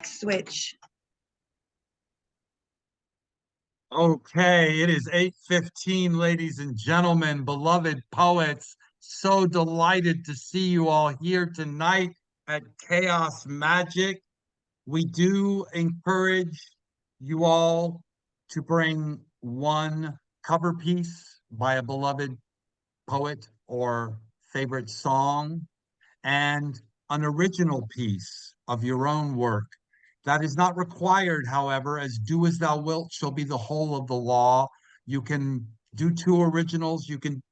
switch. Okay, it is 8:15, ladies and gentlemen, beloved poets. So delighted to see you all here tonight at Chaos Magic. We do encourage you all to bring one cover piece by a beloved poet or favorite song and an original piece of your own work. That is not required, however, as do as thou wilt shall be the whole of the law. You can do two originals. You can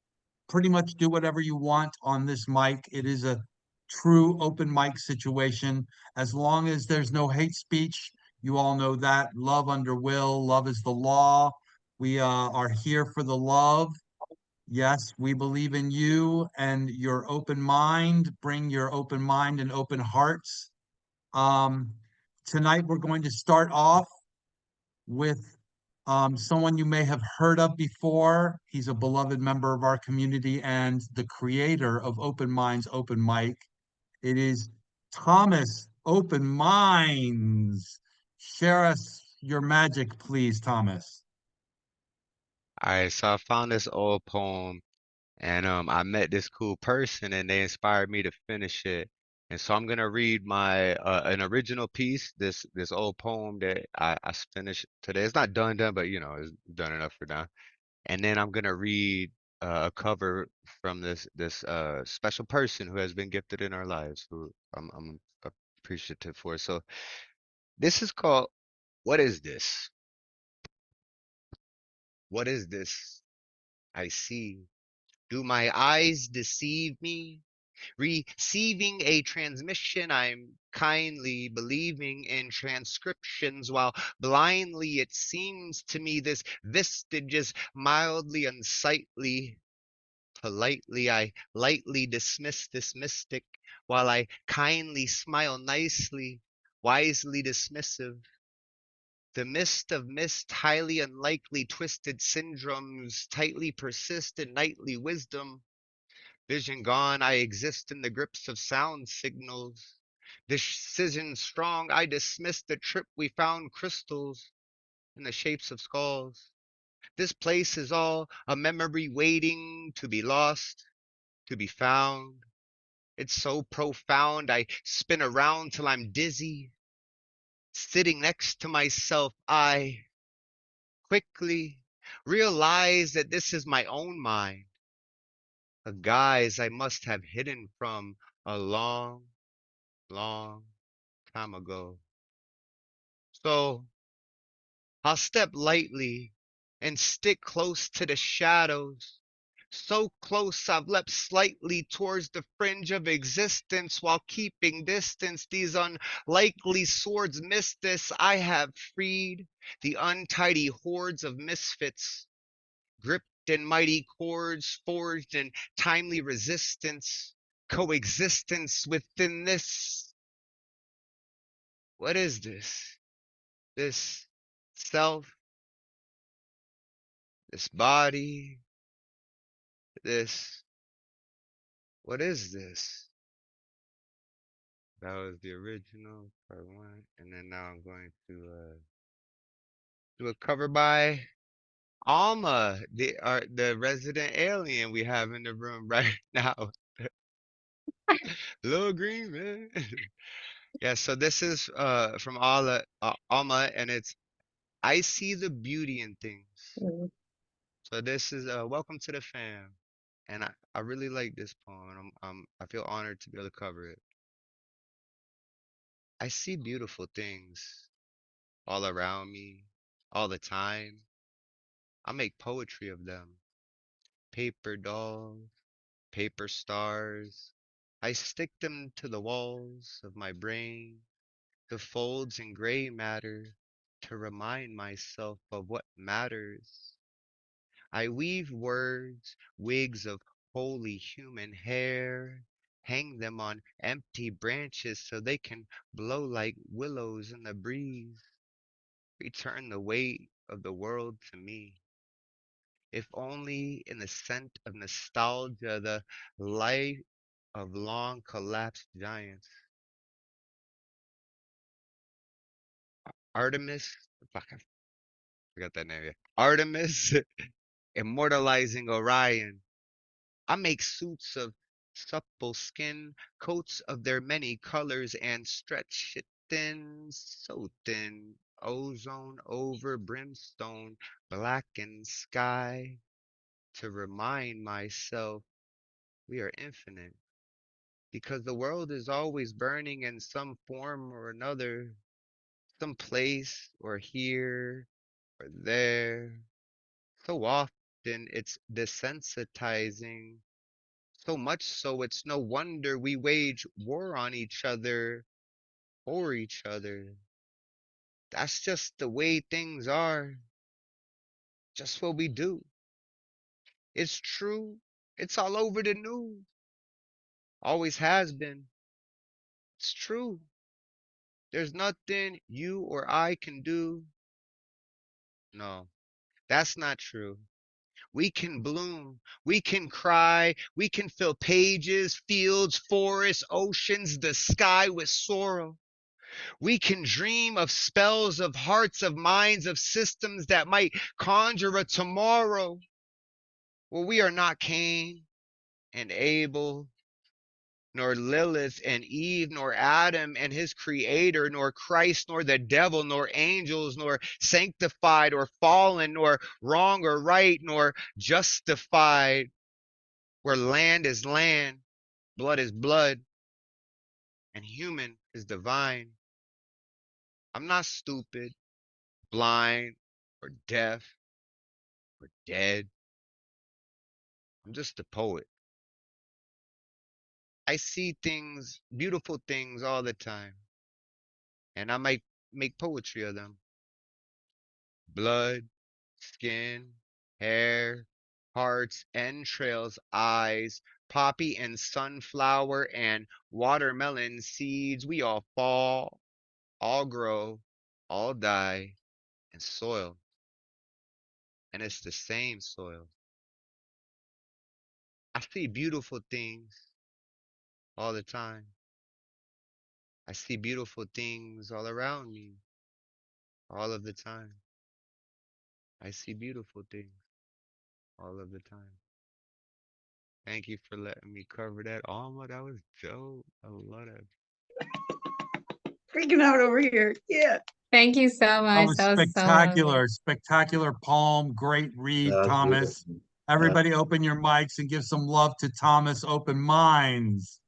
pretty much do whatever you want on this mic. It is a true open mic situation. As long as there's no hate speech, you all know that. Love under will, love is the law. We are here for the love. Yes, we believe in you and your open mind. Bring your open mind and open hearts. Um, Tonight, we're going to start off with someone you may have heard of before. He's a beloved member of our community and the creator of Open Minds Open Mic. It is Thomas Open Minds. Share us your magic, please, Thomas. Alright, so I found this old poem and I met this cool person and they inspired me to finish it. And so I'm gonna read my an original piece, this old poem that I finished today. It's not done, but you know, it's done enough for now. And then I'm gonna read a cover from this special person who has been gifted in our lives, who I'm appreciative for. So this is called What is this? What is this I see? Do my eyes deceive me? Receiving a transmission, I'm kindly believing in transcriptions, while blindly it seems to me this vestige is mildly unsightly. Politely, I lightly dismiss this mystic, while I kindly smile nicely, wisely dismissive. The mist of mist, highly unlikely, twisted syndromes, tightly persistent nightly wisdom. Vision gone, I exist in the grips of sound signals. Decision strong, I dismiss the trip we found crystals in the shapes of skulls. This place is all a memory waiting to be lost, to be found. It's so profound, I spin around till I'm dizzy. Sitting next to myself, I quickly realize that this is my own mind, a guise I must have hidden from a long, long time ago. So I'll step lightly and stick close to the shadows. So close I've leapt slightly towards the fringe of existence while keeping distance. These unlikely swords miss this. I have freed the untidy hordes of misfits, gripped in mighty cords, forged in timely resistance, coexistence within this. What is this? This self, this body, this. What is this? That was the original part one, and then now I'm going to do a cover by Alma, the resident alien we have in the room right now. Little green man. Yeah, so this is from Alma, and it's I see the beauty in things. Mm. So this is welcome to the fam, and I really like this poem, and I feel honored to be able to cover it. I see beautiful things all around me, all the time. I make poetry of them. Paper dolls, paper stars. I stick them to the walls of my brain, the folds in gray matter, to remind myself of what matters. I weave words, wigs of holy human hair, hang them on empty branches so they can blow like willows in the breeze. Return the weight of the world to me. If only in the scent of nostalgia, the light of long collapsed giants. Artemis, fuck, I forgot that name. Yeah. Artemis, immortalizing Orion. I make suits of supple skin, coats of their many colors, and stretch it thin, so thin. Ozone over brimstone, blackened sky, to remind myself we are infinite. Because the world is always burning in some form or another, some place or here or there. So often it's desensitizing. So much so it's no wonder we wage war on each other, for each other. That's just the way things are, just what we do. It's true. It's all over the news. Always has been. It's true. There's nothing you or I can do. No, that's not true. We can bloom, we can cry, we can fill pages, fields, forests, oceans, the sky with sorrow. We can dream of spells, of hearts, of minds, of systems that might conjure a tomorrow. Well, we are not Cain and Abel, nor Lilith and Eve, nor Adam and his creator, nor Christ, nor the devil, nor angels, nor sanctified or fallen, nor wrong or right, nor justified, where land is land, blood is blood, and human is divine. I'm not stupid, blind, or deaf, or dead. I'm just a poet. I see things, beautiful things all the time, and I might make poetry of them. Blood, skin, hair, hearts, entrails, eyes, poppy and sunflower and watermelon seeds. We all fall, all grow, all die, and soil. And it's the same soil. I see beautiful things all the time. I see beautiful things all around me all of the time. I see beautiful things all of the time. Thank you for letting me cover that. Alma, that was dope. I love that. Freaking out over here. Yeah. Thank you so That much. was That was so lovely. spectacular, spectacular poem. Great read, Thomas. Everybody open your mics and give some love to Thomas Open Minds.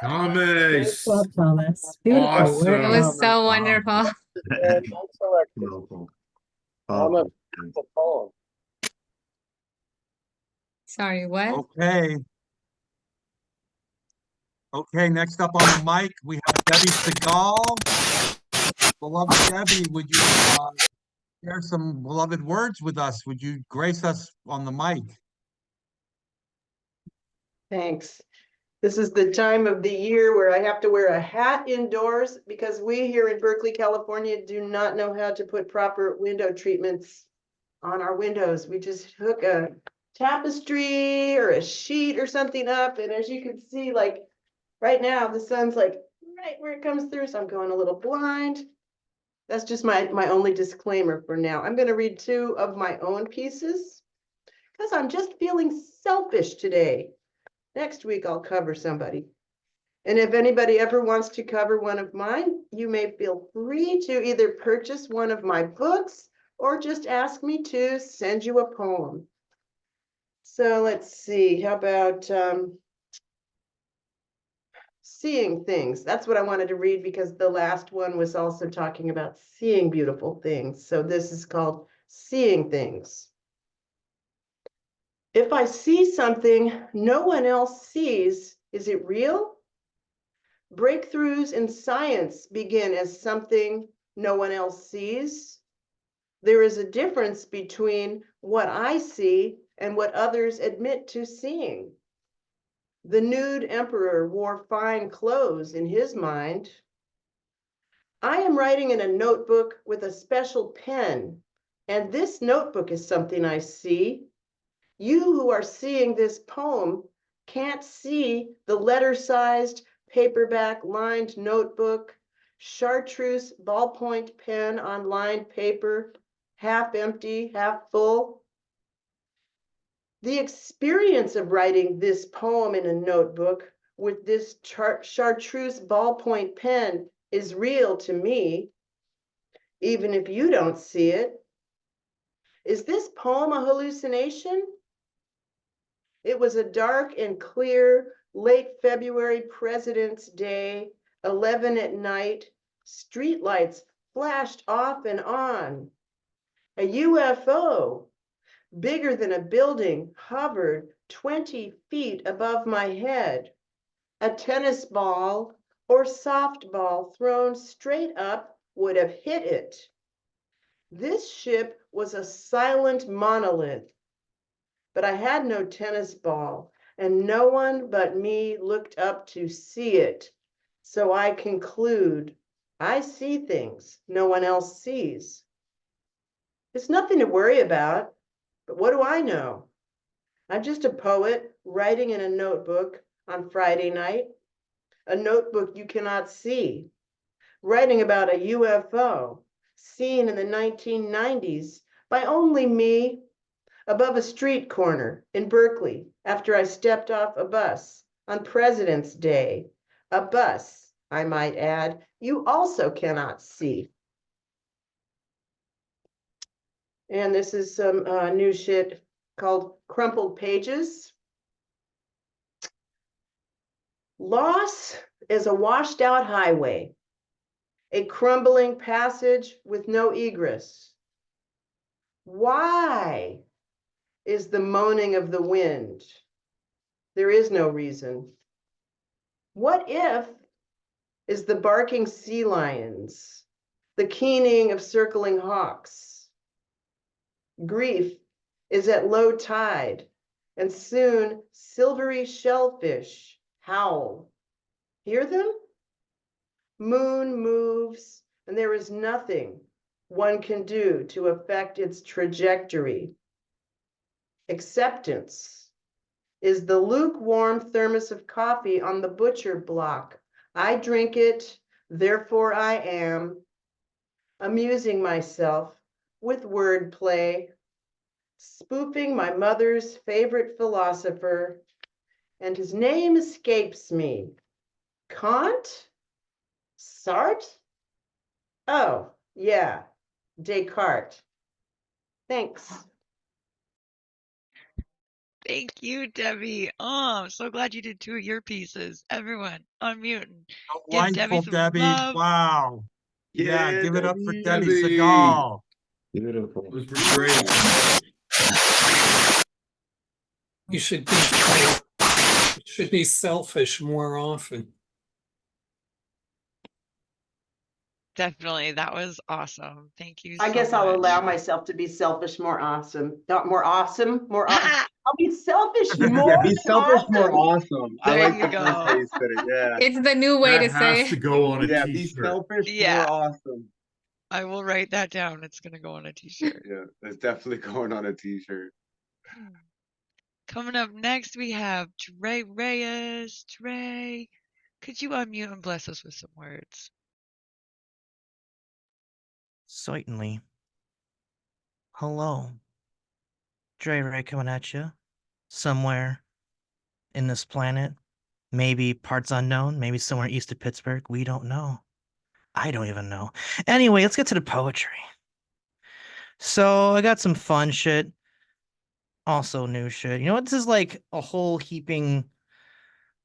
Thomas. Well, Thomas. Beautiful. Awesome. It was so wonderful. Sorry, what? Okay. Okay, next up on the mic, we have Debby Segal. Beloved Debby, would you share some beloved words with us? Would you grace us on the mic? Thanks. This is the time of the year where I have to wear a hat indoors because we here in Berkeley, California do not know how to put proper window treatments on our windows. We just hook a tapestry or a sheet or something up. And as you can see, like right now, the sun's like right where it comes through. So I'm going a little blind. That's just my only disclaimer for now. I'm going to read 2 of my own pieces because I'm just feeling selfish today. Next week, I'll cover somebody. And if anybody ever wants to cover one of mine, you may feel free to either purchase one of my books or just ask me to send you a poem. So let's see, how about seeing things? That's what I wanted to read because the last one was also talking about seeing beautiful things. So this is called Seeing Things. If I see something no one else sees, is it real? Breakthroughs in science begin as something no one else sees. There is a difference between what I see and what others admit to seeing. The nude emperor wore fine clothes in his mind. I am writing in a notebook with a special pen, and this notebook is something I see. You who are seeing this poem can't see the letter-sized, paperback lined notebook chartreuse ballpoint pen on lined paper, half empty, half full. The experience of writing this poem in a notebook with this chartreuse ballpoint pen is real to me, even if you don't see it. Is this poem a hallucination? It was a dark and clear late February President's Day, 11 at night. Streetlights flashed off and on. A UFO, bigger than a building, hovered 20 feet above my head. A tennis ball or softball thrown straight up would have hit it. This ship was a silent monolith, but I had no tennis ball, and no one but me looked up to see it. So I conclude, I see things no one else sees. It's nothing to worry about, but what do I know? I'm just a poet writing in a notebook on Friday night, a notebook you cannot see, writing about a UFO seen in the 1990s by only me above a street corner in Berkeley after I stepped off a bus on President's Day, a bus, I might add, you also cannot see. And this is some new shit called Crumpled Pages. Loss is a washed out highway, a crumbling passage with no egress. Why is the moaning of the wind? There is no reason. What if is the barking sea lions, the keening of circling hawks? Grief is at low tide, and soon silvery shellfish howl. Hear them? Moon moves, and there is nothing one can do to affect its trajectory. Acceptance is the lukewarm thermos of coffee on the butcher block. I drink it, therefore I am, amusing myself with wordplay, spoofing my mother's favorite philosopher, and his name escapes me. Kant? Sartre? Oh, yeah, Descartes. Thanks. Thank you, Debbie. Oh, I'm so glad you did 2 of your pieces. Everyone, unmute and give Debbie Delightful, some Debbie. love. Wow. Yeah, Yeah, give it up for Debby Debbie. Segal. Beautiful. It was pretty great. You should be selfish more often. Definitely, that was awesome. Thank you I so guess I'll much. allow myself to be selfish, more awesome. Not more awesome, more awesome. I'll be selfish more. Yeah, be selfish, more awesome. awesome. I There like you the first go. way you said it. Yeah. It's the new way That to has say. to go on a Yeah, be t-shirt. selfish, Yeah. more awesome. I will write that down. It's gonna go on a t-shirt. Yeah, that's definitely going on a t-shirt. Coming up next, we have Dre Reyes. Dre, could you unmute and bless us with some words? Certainly. Hello. Dre Ray coming at you. Somewhere in this planet. Maybe parts unknown. Maybe somewhere east of Pittsburgh. We don't know. I don't even know. Anyway, let's get to the poetry. So I got some fun shit. Also new shit. You know what? This is like a whole heaping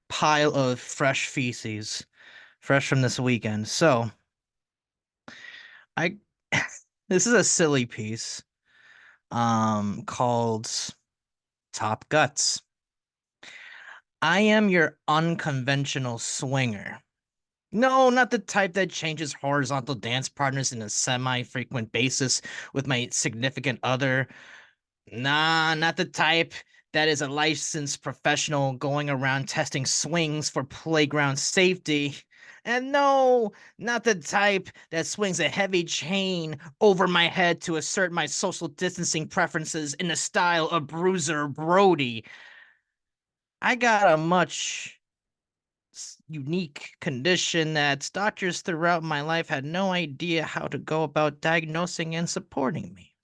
pile of fresh feces. Fresh from this weekend. So this is a silly piece. Called Top Guts. I am your unconventional swinger. No, not the type that changes horizontal dance partners in a semi-frequent basis with my significant other. Nah, not the type that is a licensed professional going around testing swings for playground safety. And no, not the type that swings a heavy chain over my head to assert my social distancing preferences in the style of Bruiser Brody. I got a much unique condition that doctors throughout my life had no idea how to go about diagnosing and supporting me.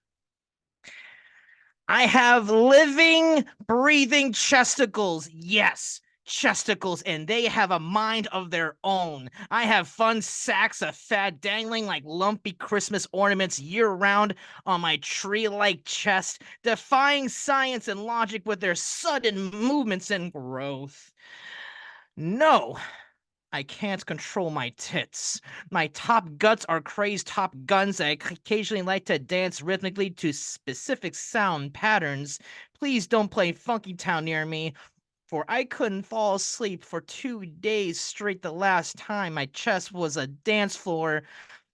I have living, breathing chesticles. Yes, chesticles, and they have a mind of their own. I have fun sacks of fat dangling like lumpy Christmas ornaments year-round on my tree-like chest, defying science and logic with their sudden movements and growth. No, I can't control my tits. My top guts are crazed top guns that occasionally like to dance rhythmically to specific sound patterns. Please don't play Funky Town near me, for I couldn't fall asleep for 2 days straight the last time my chest was a dance floor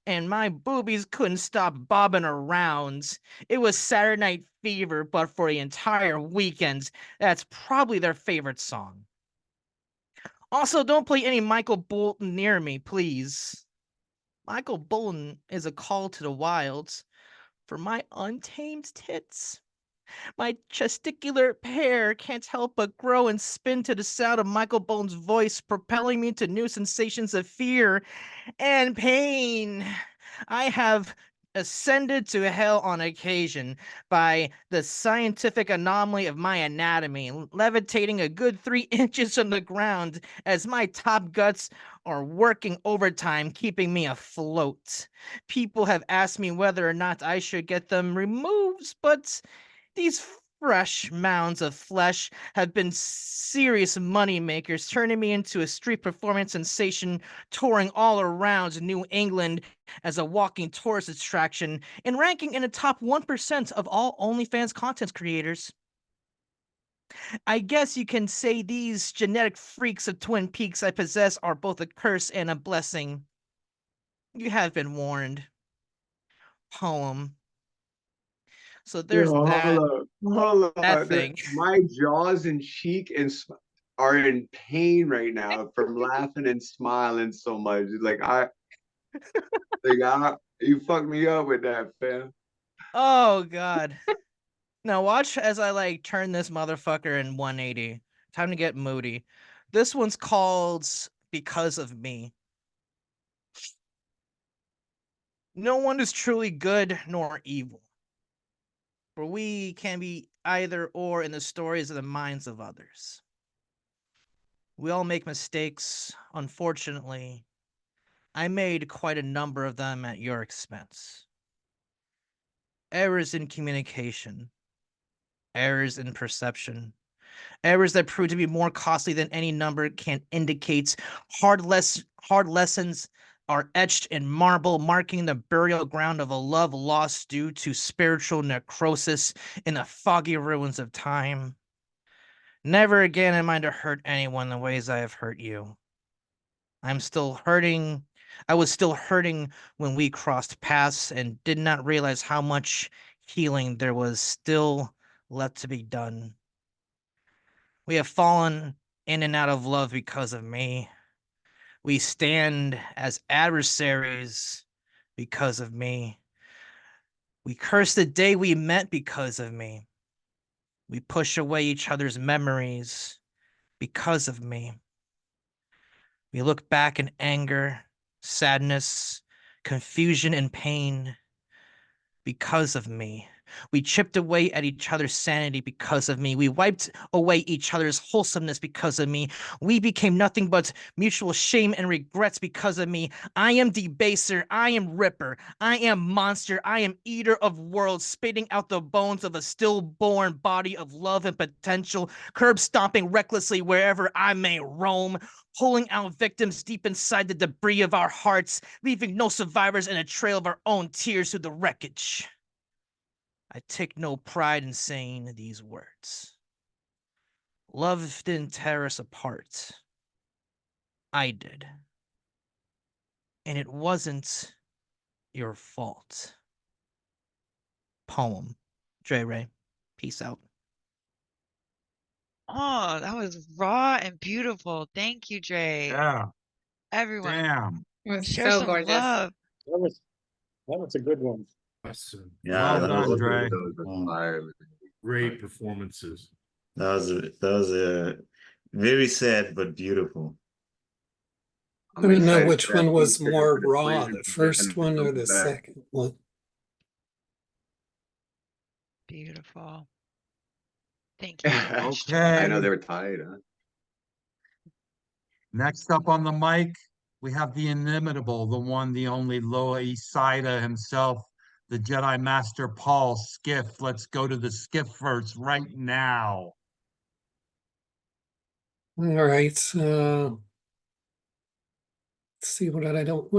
and my boobies couldn't stop bobbing around. It was Saturday Night Fever, but for the entire weekend. That's probably their favorite song. Also, don't play any Michael Bolton near me, please. Michael Bolton is a call to the wilds for my untamed tits. My testicular pair can't help but grow and spin to the sound of Michael Bolton's voice, propelling me to new sensations of fear and pain. I have ascended to hell on occasion by the scientific anomaly of my anatomy, levitating a good 3 inches from the ground as my top guts are working overtime, keeping me afloat. People have asked me whether or not I should get them removed, but these fresh mounds of flesh have been serious money makers, turning me into a street performance sensation, touring all around New England as a walking tourist attraction, and ranking in the top 1% of all OnlyFans content creators. I guess you can say these genetic freaks of Twin Peaks I possess are both a curse and a blessing. You have been warned. Poem. So there's Yo, that. hold That on. thing. My jaws and cheek are in pain right now from laughing and smiling so much. You fucked me up with that, fam. Oh God. Now watch as I like turn this motherfucker in 180. Time to get moody. This one's called Because of Me. No one is truly good nor evil, for we can be either or in the stories of the minds of others. We all make mistakes. Unfortunately, I made quite a number of them at your expense. Errors in communication, errors in perception, errors that prove to be more costly than any number can indicate. Hard lessons are etched in marble, marking the burial ground of a love lost due to spiritual necrosis in the foggy ruins of time. Never again am I to hurt anyone the ways I have hurt you. I'm still hurting. I was still hurting when we crossed paths and did not realize how much healing there was still left to be done. We have fallen in and out of love because of me. We stand as adversaries because of me. We curse the day we met because of me. We push away each other's memories because of me. We look back in anger, sadness, confusion, and pain because of me. We chipped away at each other's sanity because of me. We wiped away each other's wholesomeness because of me. We became nothing but mutual shame and regrets because of me. I am debaser. I am ripper. I am monster. I am eater of worlds, spitting out the bones of a stillborn body of love and potential, curb stomping recklessly wherever I may roam, pulling out victims deep inside the debris of our hearts, leaving no survivors and a trail of our own tears through the wreckage. I take no pride in saying these words. Love didn't tear us apart. I did. And it wasn't your fault. Poem. Dre Ray. Peace out. Oh, that was raw and beautiful. Thank you, Dre. Yeah, Everyone, damn. It was share so some gorgeous. love. That was a good one. Awesome. Yeah, Well done, Dre. those are fire. Great performances. That was a very sad but beautiful. I don't know excited which for that one was piece there more for the raw, plan the to first get one or them the back. second one. Beautiful. Thank you. I know Okay. they were tied, huh? Next up on the mic, we have the inimitable, the one, the only Loa Isida himself, the Jedi Master Paul Skiff. Let's go to the Skiff first right now. All right. Let's see what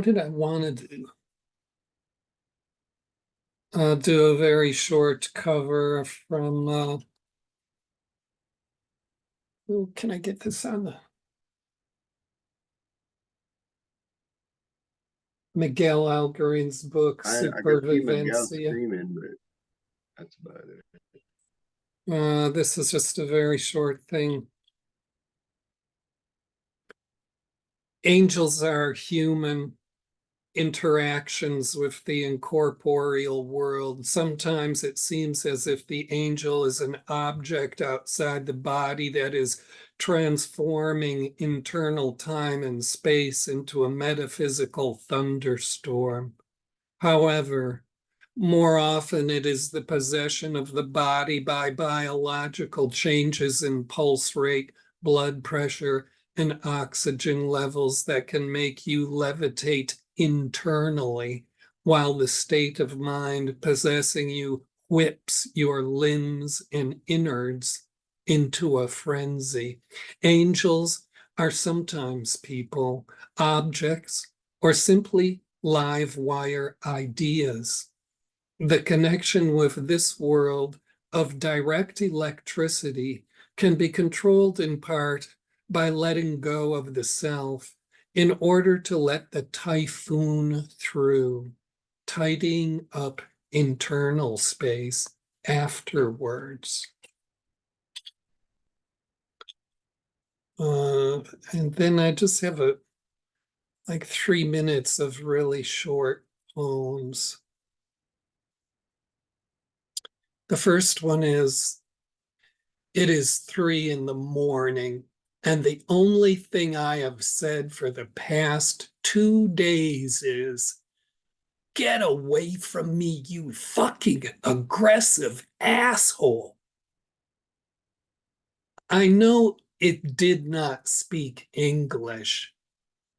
did I want to do? Do a very short cover from can I get this on the Miguel Algarin's book, I could see Miguel Supervivencia? screaming, but that's about it. This is just a very short thing. Angels are human interactions with the incorporeal world. Sometimes it seems as if the angel is an object outside the body that is transforming internal time and space into a metaphysical thunderstorm. However, more often it is the possession of the body by biological changes in pulse rate, blood pressure, and oxygen levels that can make you levitate internally, while the state of mind possessing you whips your limbs and innards into a frenzy. Angels are sometimes people, objects, or simply live wire ideas. The connection with this world of direct electricity can be controlled in part by letting go of the self in order to let the typhoon through, tidying up internal space afterwards. And then I just have like 3 minutes of really short poems. The first one is, it is 3 a.m, and the only thing I have said for the past 2 days is, get away from me, you fucking aggressive asshole. I know it did not speak English,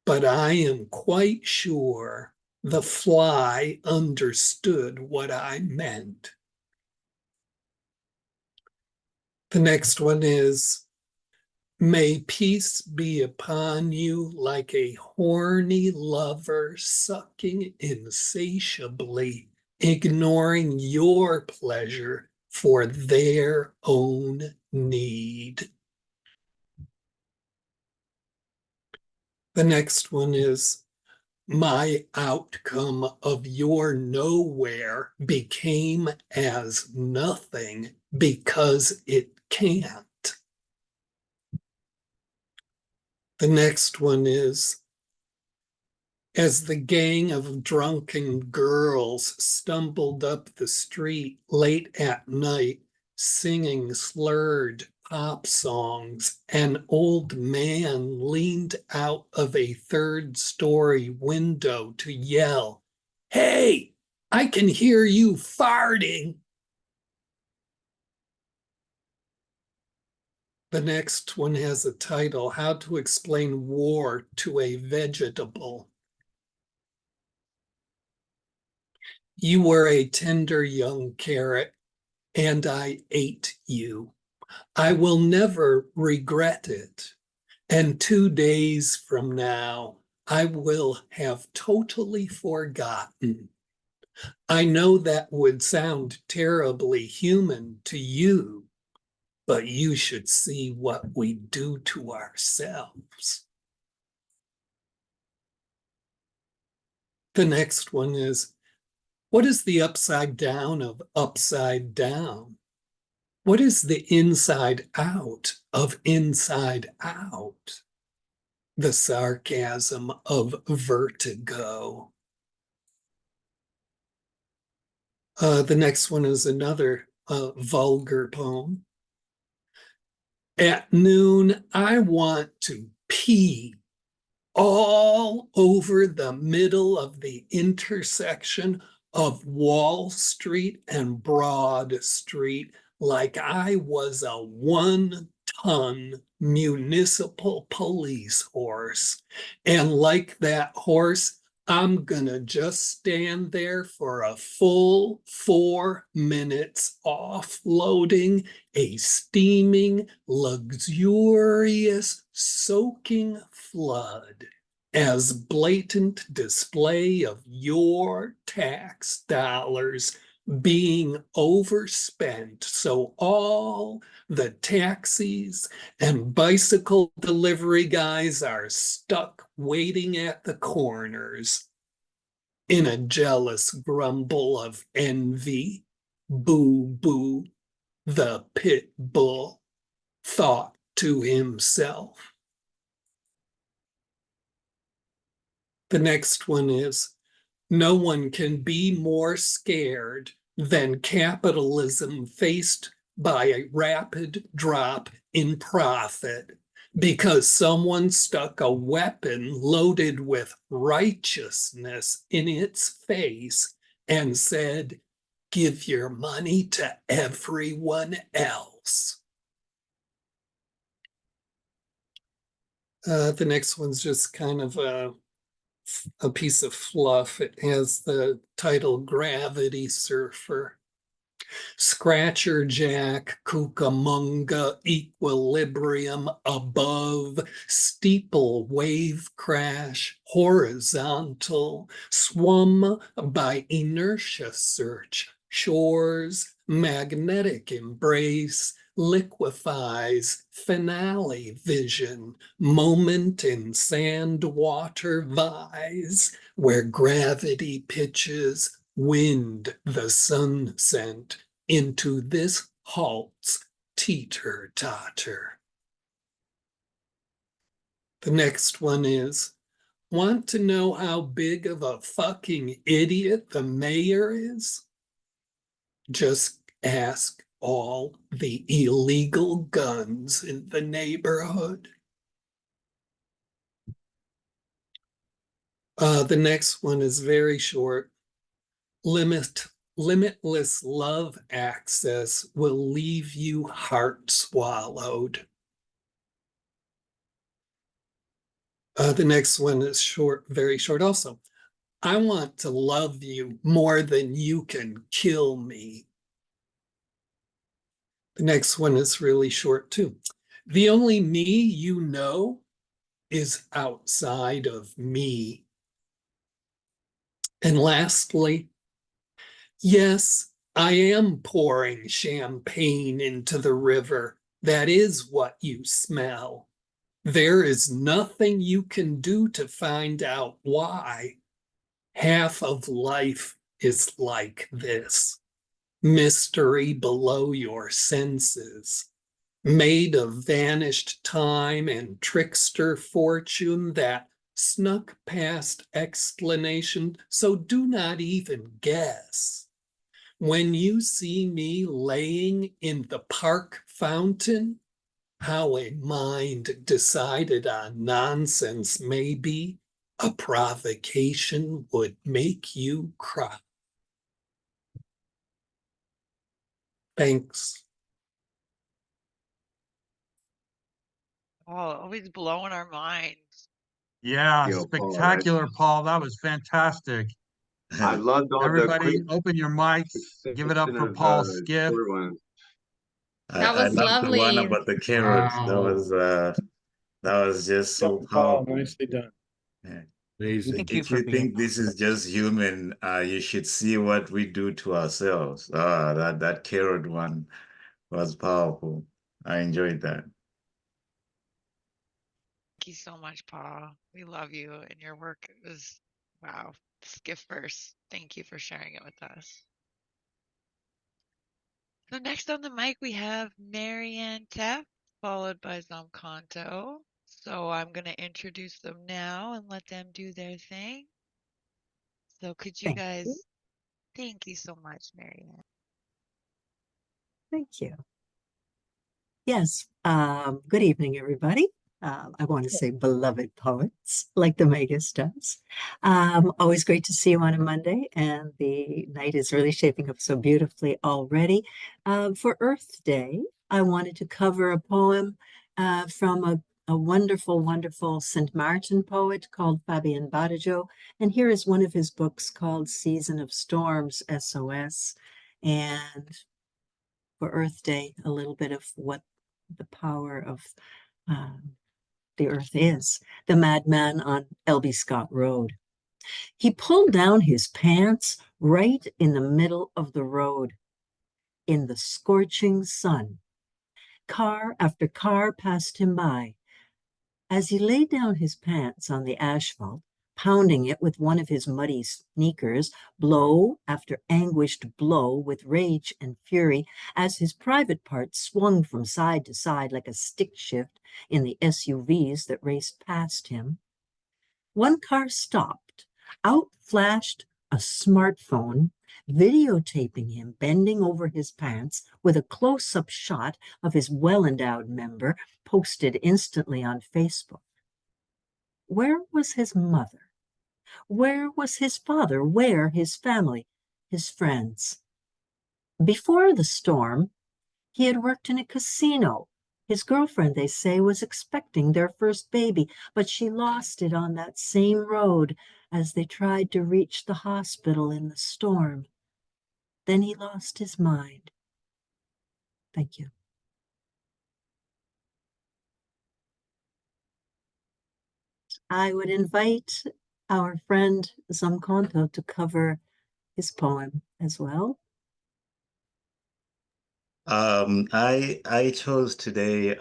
but I am quite sure the fly understood what I meant. The next one is, may peace be upon you like a horny lover sucking insatiably, ignoring your pleasure for their own need. The next one is, my outcome of your nowhere became as nothing because it can't. The next one is, as the gang of drunken girls stumbled up the street late at night, singing slurred pop songs, an old man leaned out of a 3rd-story window to yell, "Hey, I can hear you farting." The next one has a title, How to Explain War to a Vegetable. You were a tender young carrot, and I ate you. I will never regret it. And 2 days from now, I will have totally forgotten. I know that would sound terribly human to you, but you should see what we do to ourselves. The next one is, what is the upside down of upside down? What is the inside out of inside out? The sarcasm of vertigo. The next one is another vulgar poem. At noon, I want to pee. all over the middle of the intersection of Wall Street and Broad Street, like I was a 1-ton municipal police horse. And like that horse, I'm gonna just stand there for a full 4 minutes offloading a steaming, luxurious, soaking flood as blatant display of your tax dollars being overspent. So all the taxis and bicycle delivery guys are stuck waiting at the corners in a jealous grumble of envy. Boo Boo, the pit bull, thought to himself. The next one is, no one can be more scared than capitalism faced by a rapid drop in profit because someone stuck a weapon loaded with righteousness in its face and said, give your money to everyone else. The next one's just kind of a piece of fluff. It has the title Gravity Surfer. Scratcher Jack, Cucamonga, equilibrium above, steeple wave crash, horizontal, swum by inertia search, shores, magnetic embrace, liquefies, finale vision, moment in sand water vise, where gravity pitches, wind the sun sent into this halt's teeter-totter. The next one is, want to know how big of a fucking idiot the mayor is? Just ask all the illegal guns in the neighborhood. The next one is very short. Limitless love access will leave you heart swallowed. The next one is short, very short also. I want to love you more than you can kill me. The next one is really short too. The only me you know is outside of me. And lastly, yes, I am pouring champagne into the river. That is what you smell. There is nothing you can do to find out why. Half of life is like this. Mystery below your senses, made of vanished time and trickster fortune that snuck past explanation, so do not even guess. When you see me laying in the park fountain, how a mind decided on nonsense may be, a provocation would make you cry. Thanks. Oh, always blowing our minds. Yeah, Yo, Paul, spectacular, Paul. That was fantastic. I loved all the Everybody, quick open your mics. Give it up succession for of Paul Skiff. short ones. That I was love the one lovely. about the carrots. That was just so Paul, powerful. nicely done. Yeah. Thank you If for you being think this is just human, you should see what we do to ourselves. That carrot one was powerful. I enjoyed that. Thank you so much, Paul. We love you, and your work is, wow. Skiff verse. Thank you for sharing it with us. So next on the mic, we have Marianne Tefft, followed by Zomkhonto. So I'm going to introduce them now and let them do their thing. So could you guys, thank you so much, Marianne. Thank you. Yes, good evening, everybody. I want to say beloved poets, like the Magus does. Always great to see you on a Monday, and the night is really shaping up so beautifully already. For Earth Day, I wanted to cover a poem from a wonderful, wonderful St. Martin poet called Fabian Badajo. And here is one of his books called Season of Storms, SOS. And for Earth Day, a little bit of what the power of the earth is. The madman on L.B. Scott Road. He pulled down his pants right in the middle of the road, in the scorching sun. Car after car passed him by. As he laid down his pants on the asphalt, pounding it with one of his muddy sneakers, blow after anguished blow with rage and fury, as his private parts swung from side to side like a stick shift in the SUVs that raced past him. One car stopped. Out flashed a smartphone, videotaping him bending over his pants with a close-up shot of his well-endowed member posted instantly on Facebook. Where was his mother? Where was his father? Where his family, his friends? Before the storm, he had worked in a casino. His girlfriend, they say, was expecting their first baby, but she lost it on that same road as they tried to reach the hospital in the storm. Then he lost his mind. Thank you. I would invite our friend Zomkhonto to cover his poem as well. I chose today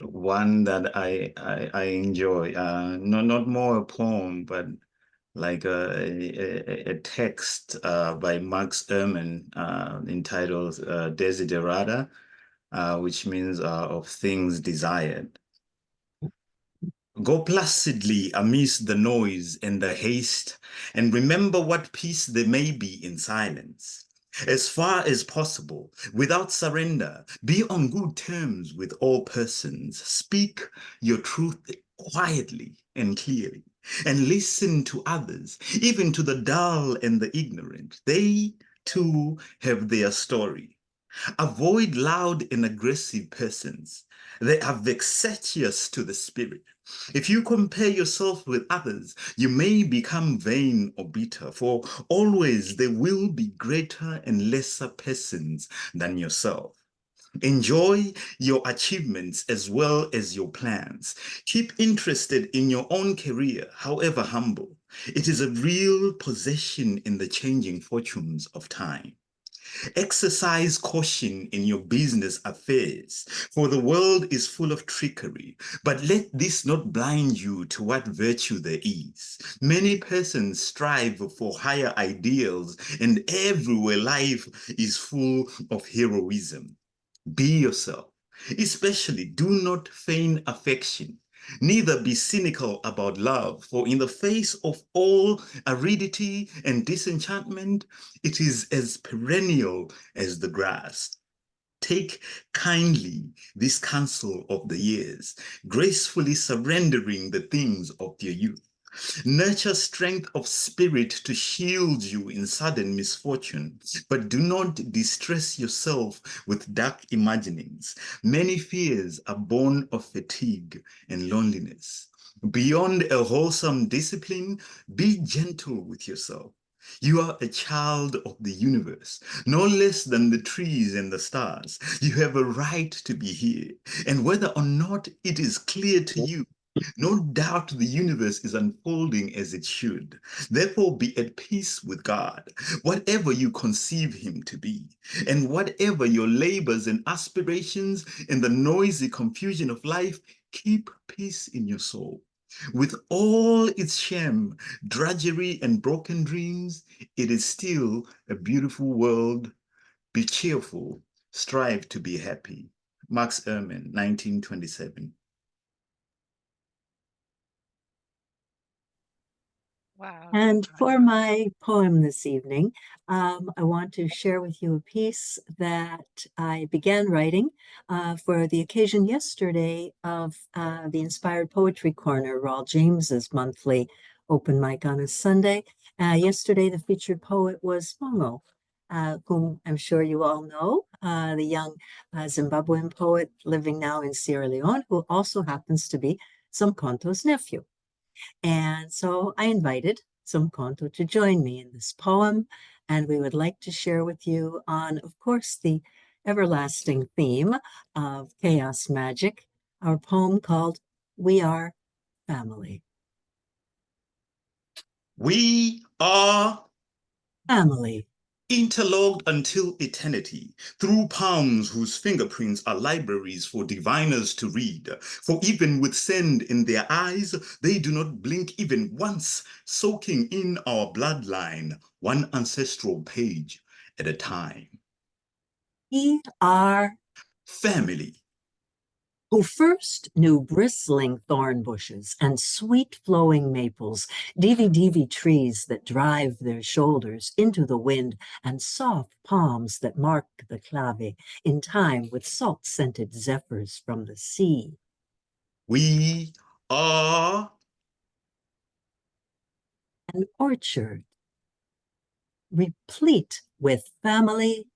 one that I enjoy. Not more a poem, but like a text by Max Ehrmann entitled Desiderata, which means of things desired. Go placidly amidst the noise and the haste, and remember what peace there may be in silence. As far as possible, without surrender, be on good terms with all persons. Speak your truth quietly and clearly, and listen to others, even to the dull and the ignorant. They, too, have their story. Avoid loud and aggressive persons. They are vexatious to the spirit. If you compare yourself with others, you may become vain or bitter, for always there will be greater and lesser persons than yourself. Enjoy your achievements as well as your plans. Keep interested in your own career, however humble. It is a real possession in the changing fortunes of time. Exercise caution in your business affairs, for the world is full of trickery. But let this not blind you to what virtue there is. Many persons strive for higher ideals, and everywhere life is full of heroism. Be yourself. Especially do not feign affection. Neither be cynical about love, for in the face of all aridity and disenchantment, it is as perennial as the grass. Take kindly this counsel of the years, gracefully surrendering the things of your youth. Nurture strength of spirit to shield you in sudden misfortune, but do not distress yourself with dark imaginings. Many fears are born of fatigue and loneliness. Beyond a wholesome discipline, be gentle with yourself. You are a child of the universe, no less than the trees and the stars. You have a right to be here, and whether or not it is clear to you, no doubt the universe is unfolding as it should. Therefore, be at peace with God, whatever you conceive him to be, and whatever your labors and aspirations in the noisy confusion of life, keep peace in your soul. With all its shame, drudgery, and broken dreams, it is still a beautiful world. Be cheerful, strive to be happy. Max Ehrmann, 1927. Wow. And for Zomkhonto. my poem this evening, I want to share with you a piece that I began writing for the occasion yesterday of the Inspired Poetry Corner, Raul James's monthly open mic on a Sunday. Yesterday, the featured poet was Mongo, whom I'm sure you all know, the young Zimbabwean poet living now in Sierra Leone, who also happens to be Zomkhonto's nephew. And so I invited Zomkhonto to join me in this poem, and we would like to share with you on, of course, the everlasting theme of chaos magic, our poem called We Are Family. We are Family. interlocked until eternity, through palms whose fingerprints are libraries for diviners to read. For even with sand in their eyes, they do not blink even once, soaking in our bloodline, one ancestral page at a time. We are Family. Who first knew bristling thorn bushes and sweet flowing maples, divvy trees that drive their shoulders into the wind, and soft palms that mark the clave in time with salt-scented zephyrs from the sea. We are An orchard replete with family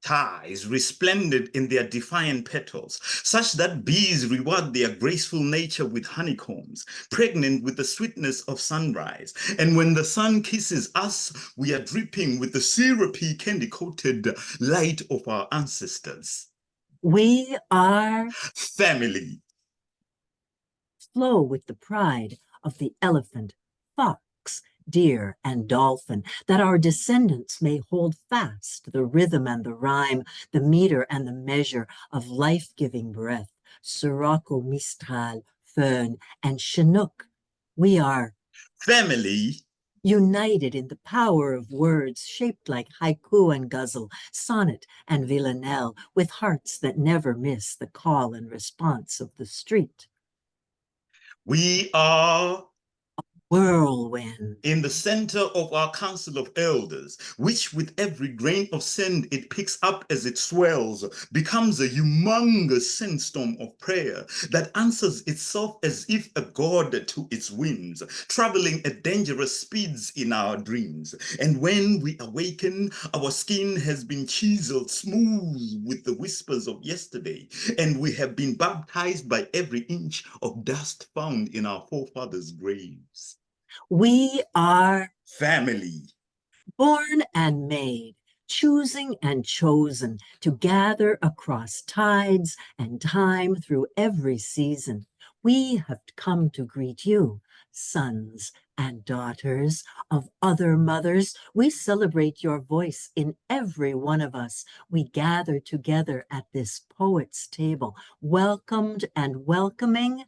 ties resplendent in their defiant petals, such that bees reward their graceful nature with honeycombs, pregnant with the sweetness of sunrise. And when the sun kisses us, we are dripping with the syrupy, candy-coated light of our ancestors. We are Family. Flow with the pride of the elephant, fox, deer, and dolphin, that our descendants may hold fast the rhythm and the rhyme, the meter and the measure of life-giving breath, Sirocco, Mistral, Fern, and Chinook. We are Family. united in the power of words shaped like haiku and ghazal, sonnet and villanelle, with hearts that never miss the call and response of the street. We are whirlwind. In the center of our council of elders, which with every grain of sand it picks up as it swells, becomes a humongous sandstorm of prayer that answers itself as if a god to its winds, traveling at dangerous speeds in our dreams. And when we awaken, our skin has been chiseled smooth with the whispers of yesterday, and we have been baptized by every inch of dust found in our forefathers' graves. We are family, born and made, choosing and chosen to gather across tides and time through every season. We have come to greet you, sons and daughters of other mothers. We celebrate your voice in every one of us. We gather together at this poet's table, welcomed and welcoming.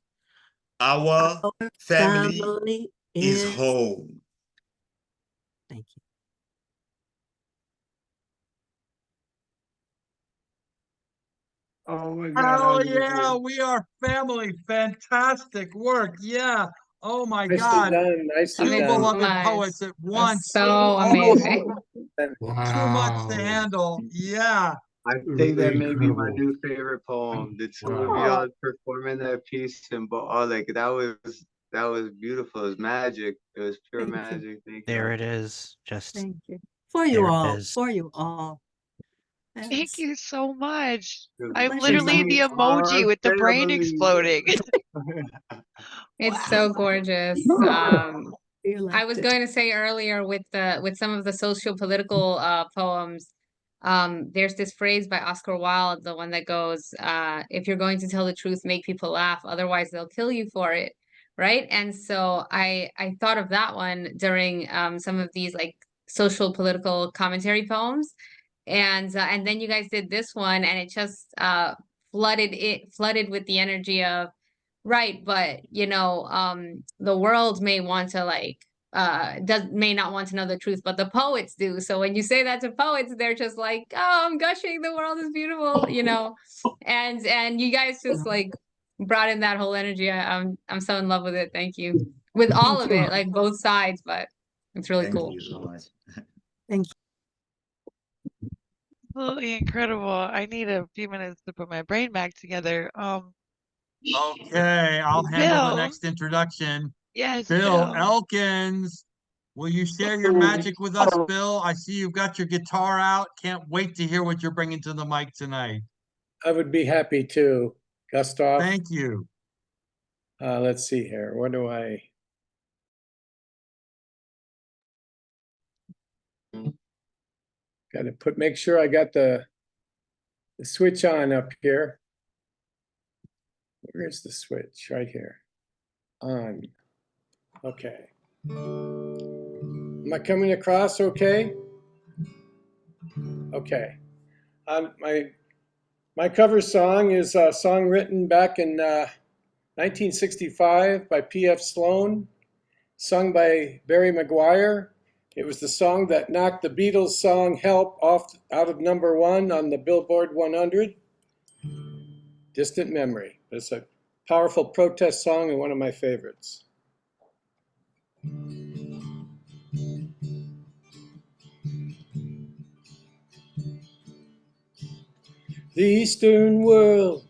Our family is home. Thank you. Oh my God. Oh yeah, we are family. Fantastic work. Yeah. Oh my Nicely God. done, nicely Two Love it done. so beloved much. poets at That's once. so Oh, amazing. too much to handle. Yeah. I think that may be my new favorite poem. The two of y'all performing that piece and like that was beautiful. It was magic. It was pure Thank you. magic. Thank There you. it is. Just Thank you. For you there it all. is. For you all. Thank Yes. you so much. Good. I'm Pleasure, literally the We emoji are with the brain family. exploding. It's so gorgeous. You I liked was it. going to say earlier with some of the socio-political poems, there's this phrase by Oscar Wilde, the one that goes, if you're going to tell the truth, make people laugh, otherwise they'll kill you for it. Right. And so I thought of that one during some of these like social political commentary poems. And then you guys did this one and it just flooded with the energy of right, but you know, the world may want to like may not want to know the truth, but the poets do. So when you say that to poets, they're just like, oh, I'm gushing, the world is beautiful, you know. And you guys just like brought in that whole energy. I'm so in love with it. Thank you. With all Thank of you. it, like both sides, but it's really Thank cool. you so much. Thank you. Absolutely incredible. I need a few minutes to put my brain back together. Okay, I'll handle the Bill. next introduction. Yes, Bill Bill. Elkins, will you share your magic with us, Bill? I see you've got your guitar out. Can't wait to hear what you're bringing to the mic tonight. I would be happy to, Gustav. Thank you. Let's see here. What do I? Got to make sure I got the switch on up here. Where's the switch? Right here. On. Okay. Am I coming across okay? Okay. My cover song is a song written back in 1965 by P.F. Sloan, sung by Barry McGuire. It was the song that knocked the Beatles' song Help out of #1 on the Billboard 100. Distant memory. It's a powerful protest song and one of my favorites. The Eastern world,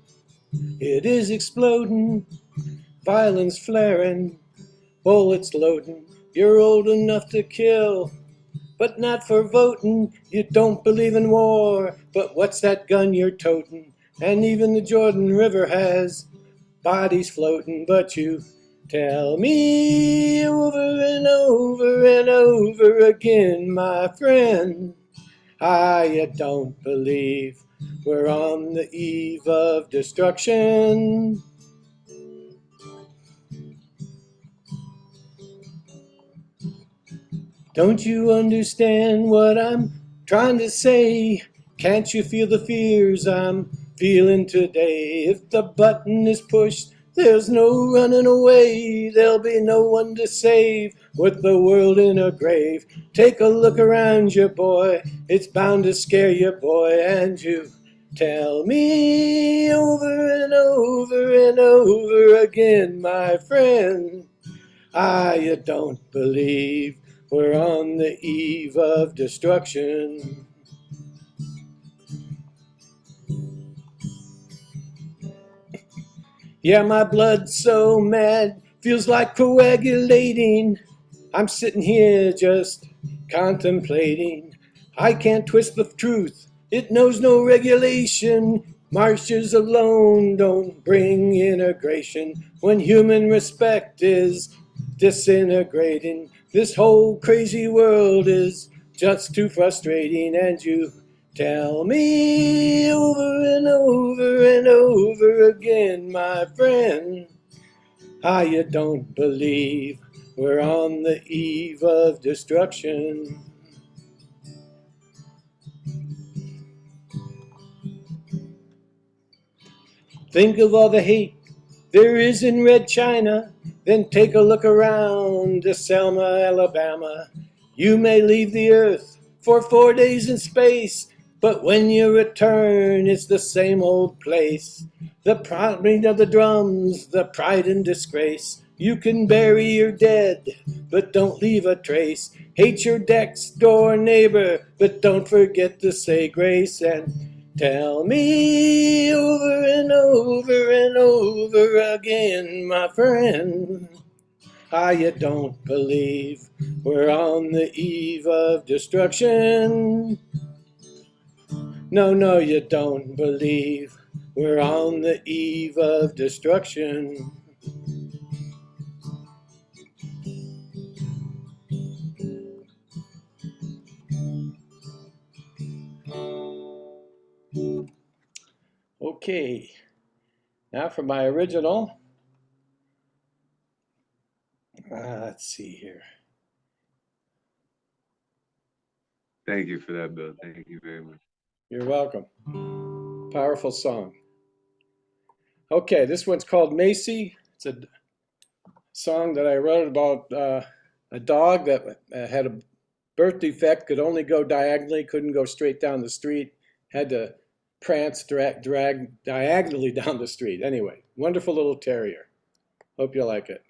it is exploding, violence flaring, bullets loading. You're old enough to kill, but not for voting. You don't believe in war, but what's that gun you're toting? And even the Jordan River has bodies floating, but you tell me over and over and over again, my friend, I don't believe we're on the eve of destruction. Don't you understand what I'm trying to say? Can't you feel the fears I'm feeling today? If the button is pushed, there's no running away. There'll be no one to save with the world in a grave. Take a look around you, boy. It's bound to scare you, boy. And you tell me over and over and over again, my friend, I don't believe we're on the eve of destruction. Yeah, my blood's so mad, feels like coagulating. I'm sitting here just contemplating. I can't twist the truth, it knows no regulation. Marches alone don't bring integration. When human respect is disintegrating, this whole crazy world is just too frustrating. And you tell me over and over and over again, my friend, how you don't believe we're on the eve of destruction. Think of all the hate there is in Red China, then take a look around to Selma, Alabama. You may leave the earth for 4 days in space, but when you return, it's the same old place. The pounding of the drums, the pride and disgrace. You can bury your dead, but don't leave a trace. Hate your next door neighbor, but don't forget to say grace. And tell me over and over and over again, my friend, how you don't believe we're on the eve of destruction. No, you don't believe we're on the eve of destruction. Okay, now for my original. Let's see here. Thank you for that, Bill. Thank you very much. You're welcome. Powerful song. Okay, this one's called Macy. It's a song that I wrote about a dog that had a birth defect, could only go diagonally, couldn't go straight down the street, had to prance drag diagonally down the street. Anyway, wonderful little terrier. Hope you like it.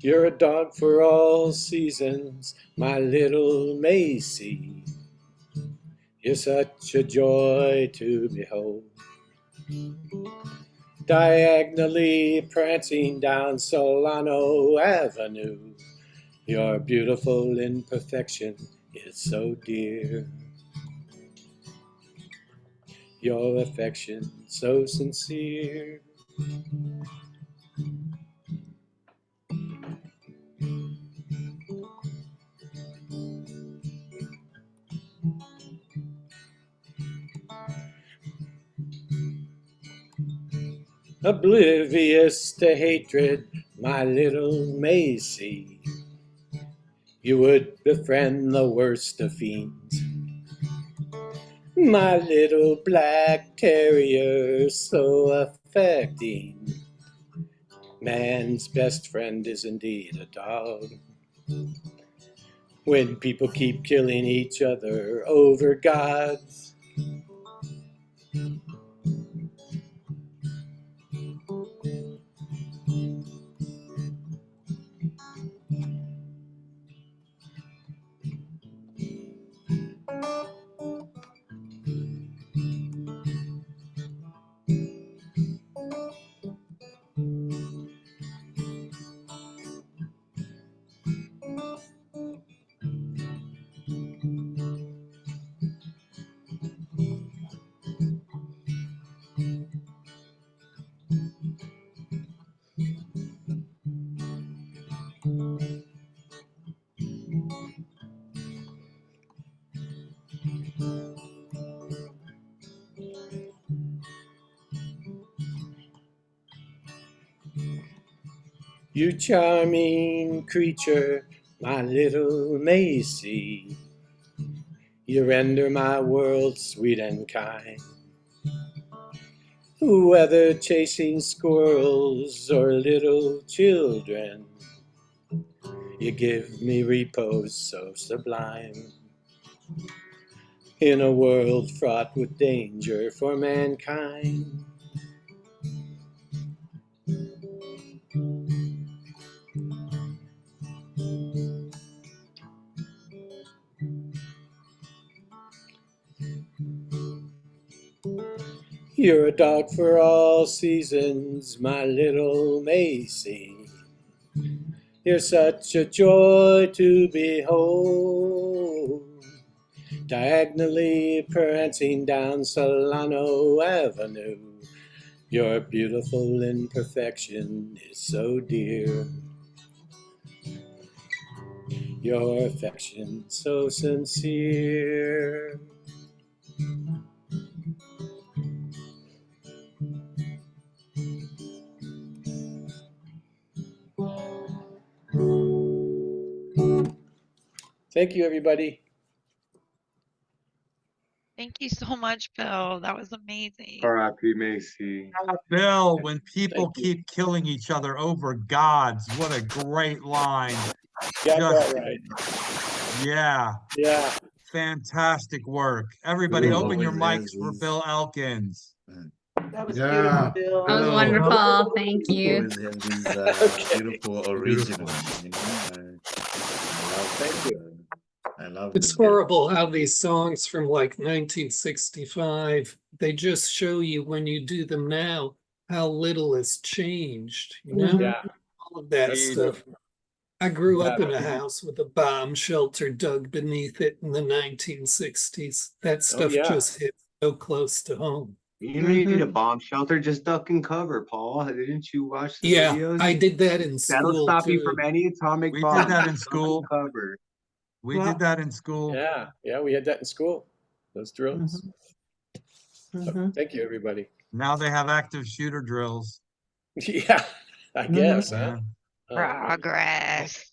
You're a dog for all seasons, my little Macy. You're such a joy to behold. Diagonally prancing down Solano Avenue, your beautiful imperfection is so dear. Your affection so sincere. Oblivious to hatred, my little Macy, you would befriend the worst of fiends. My little black terrier, so affecting. Man's best friend is indeed a dog. When people keep killing each other over gods, you charming creature, my little Macy, you render my world sweet and kind. Whether chasing squirrels or little children, you give me repose so sublime. In a world fraught with danger for mankind. You're a dog for all seasons, my little Macy. You're such a joy to behold. Diagonally prancing down Solano Avenue, your beautiful imperfection is so dear. Your affection so sincere. Thank you, everybody. Thank you so much, Bill. That was amazing. R.I.P. Macy. Bill, when people Thank you. keep killing each other over gods, what a great line. Got Just, that right. yeah, Yeah. fantastic work. Everybody Bill open your always mics has for these- Bill Elkins. That was Yeah. beautiful, Bill. That was Bill wonderful. Thank you. always have these Okay. beautiful originals, you know. Thank you. I love It's the Bill. horrible how these songs from like 1965, they just show you when you do them now, how little has changed, you know? Yeah. All of that Indeed. stuff. I grew up Yeah. in a house with a bomb shelter dug beneath it in the 1960s. That stuff yeah. just hit so close to home. You don't need a bomb shelter, just duck and cover, Paul. Didn't you watch the Yeah, videos? I did that in That'll school stop you too. from any atomic We bomb. did that in Duck school. and cover. We did that in school. Yeah. Yeah. We had that in school. Those drills. Thank you, everybody. Now they have active shooter drills. Yeah. I guess, huh? Yeah. Progress.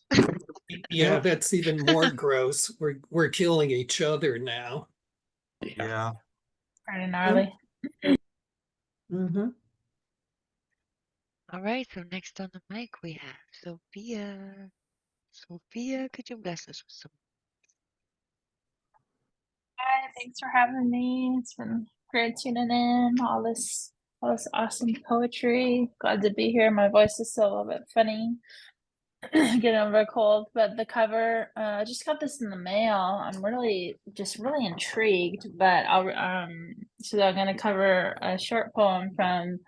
Yeah, that's even more gross. We're killing each other now. Yeah. Pretty gnarly. Mm-hmm. All right, so next on the mic we have Sophia. Sophia, could you bless us with some? Hi, thanks for having me. It's been great tuning in. All this awesome poetry. Glad to be here. My voice is still a little bit funny. Getting over a cold, but the cover, I just got this in the mail. I'm really intrigued, but so I'm gonna cover a short poem from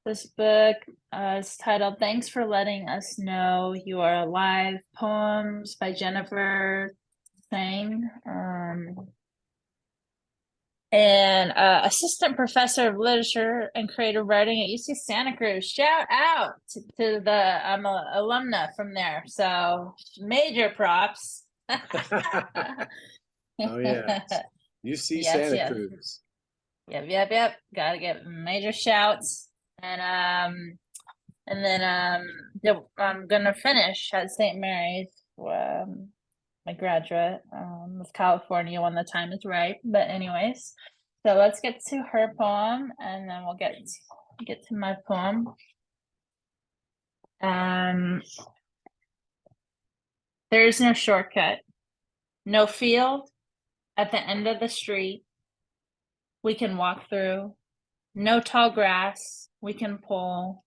this book. It's titled "Thanks for Letting Us Know You Are Alive." Poems by Jennifer Tsang. And assistant professor of literature and creative writing at UC Santa Cruz. Shout out to the I'm a alumna from there, so major props. Oh yeah, UC Yes, Santa yes. Cruz. Yep. Gotta get major shouts, and then I'm gonna finish at St. Mary's. My graduate of California when the time is right. But anyways, so let's get to her poem, and then we'll get to my poem. There is no shortcut, no field at the end of the street we can walk through, no tall grass we can pull,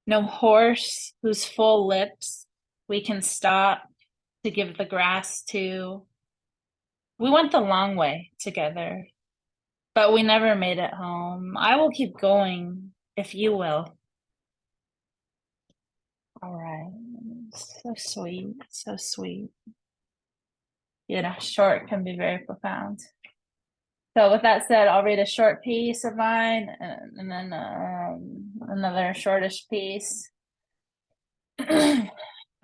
no horse whose full lips we can stop to give the grass to. We went the long way together, but we never made it home. I will keep going if you will. All right. So sweet. So sweet. You know, short can be very profound. So with that said, I'll read a short piece of mine and then another shortish piece.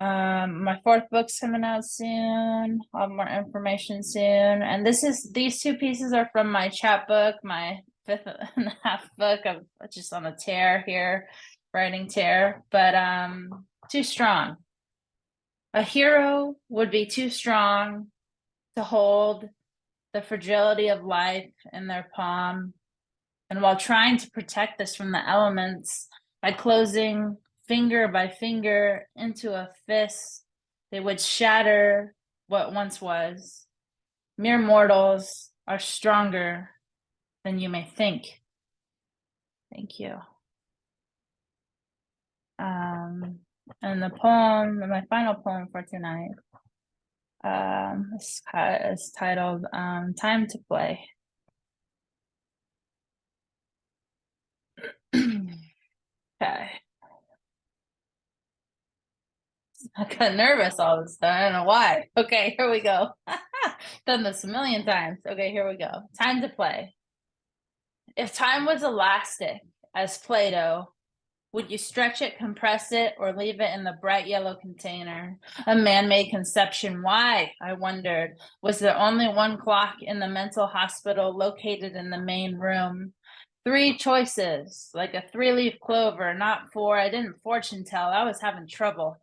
My fourth book's coming out soon. I'll have more information soon. And these two pieces are from my chapbook, my 5.5 book. I'm just on a tear here, writing tear, but too strong. A hero would be too strong to hold the fragility of life in their palm. And while trying to protect us from the elements by closing finger by finger into a fist, they would shatter what once was. Mere mortals are stronger than you may think. Thank you. And the poem, my final poem for tonight, is titled Time to Play. Okay. I got nervous all this time. I don't know why. Okay, here we go. Done this a million times. Okay, here we go. Time to play. If time was elastic as Play-Doh, would you stretch it, compress it, or leave it in the bright yellow container? A man-made conception. Why, I wondered, was there only one clock in the mental hospital located in the main room? 3 choices, like a 3-leaf clover, not 4. I didn't fortune tell. I was having trouble.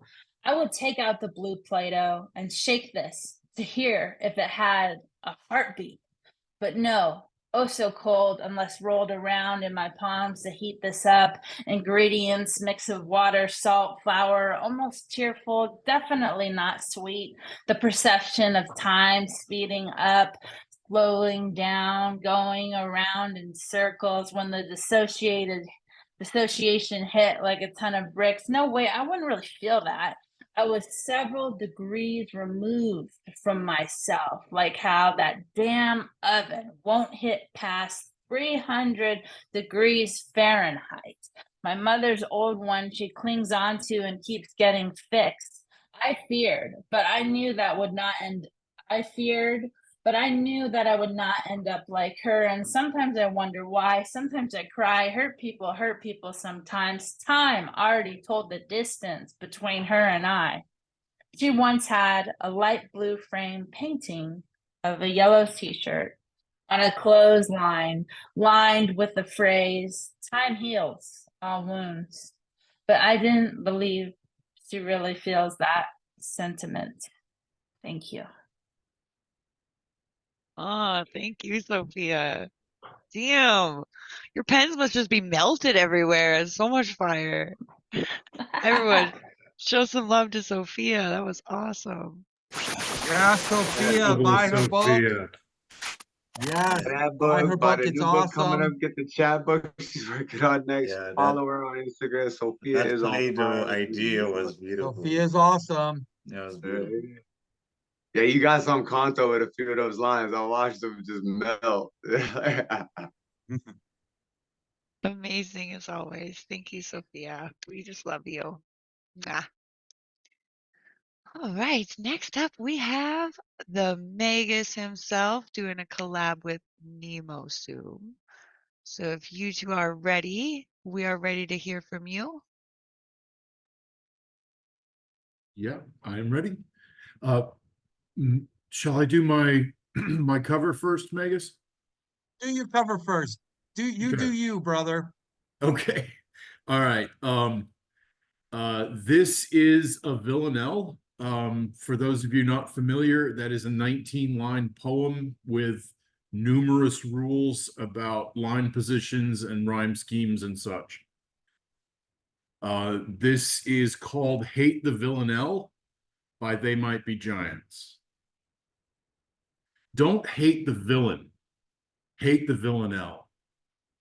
I would take out the blue Play-Doh and shake this to hear if it had a heartbeat. But no, oh so cold unless rolled around in my palms to heat this up. Ingredients, mix of water, salt, flour, almost tearful, definitely not sweet. The perception of time speeding up, slowing down, going around in circles when the dissociation hit like a ton of bricks. No way, I wouldn't really feel that. I was several degrees removed from myself, like how that damn oven won't hit past 300 degrees Fahrenheit. My mother's old one she clings onto and keeps getting fixed. I feared, but I knew that would not end. I feared, but I knew that I would not end up like her. And sometimes I wonder why. Sometimes I cry. Hurt people sometimes. Time already told the distance between her and I. She once had a light blue frame painting of a yellow t-shirt on a clothesline lined with the phrase, "Time heals all wounds." But I didn't believe she really feels that sentiment. Thank you. Ah, thank you, Sophia. Damn. Your pens must just be melted everywhere. It's so much fire. Everyone, show some love to Sophia. That was awesome. Yeah, Sophia, buy her book. Yes, That buy her book, by book. the It's new book coming up, awesome. get the chat book she's working on next. Yeah, Follow her on Instagram. Sophia that is on Play-Doh fire. idea was beautiful. Sophia's awesome. That was beautiful. Yeah, you got some conto with a few of those lines. I watched them just melt. Amazing as always. Thank you, Sophia. We just love you. Mwah. All right, next up we have the Magus himself doing a collab with Nemo soon. So if you two are ready, we are ready to hear from you. Yeah, I am ready. Shall I do my my cover first, Magus? Do your cover first. Do you, brother. Okay. All right. This is a villanelle. For those of you not familiar, that is a 19-line poem with numerous rules about line positions and rhyme schemes and such. This is called Hate the Villanelle by They Might Be Giants. Don't hate the villain, hate the villanelle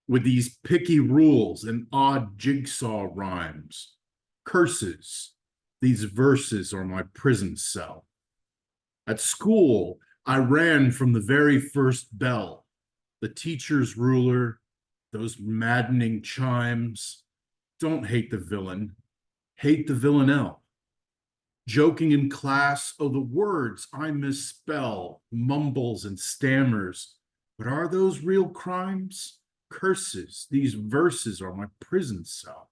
with these picky rules and odd jigsaw rhymes. Curses, these verses are my prison cell. At school, I ran from the very first bell, the teacher's ruler, those maddening chimes. Don't hate the villain, hate the villanelle. Joking in class, oh, the words I misspell, mumbles and stammers. But are those real crimes? Curses, these verses are my prison cell.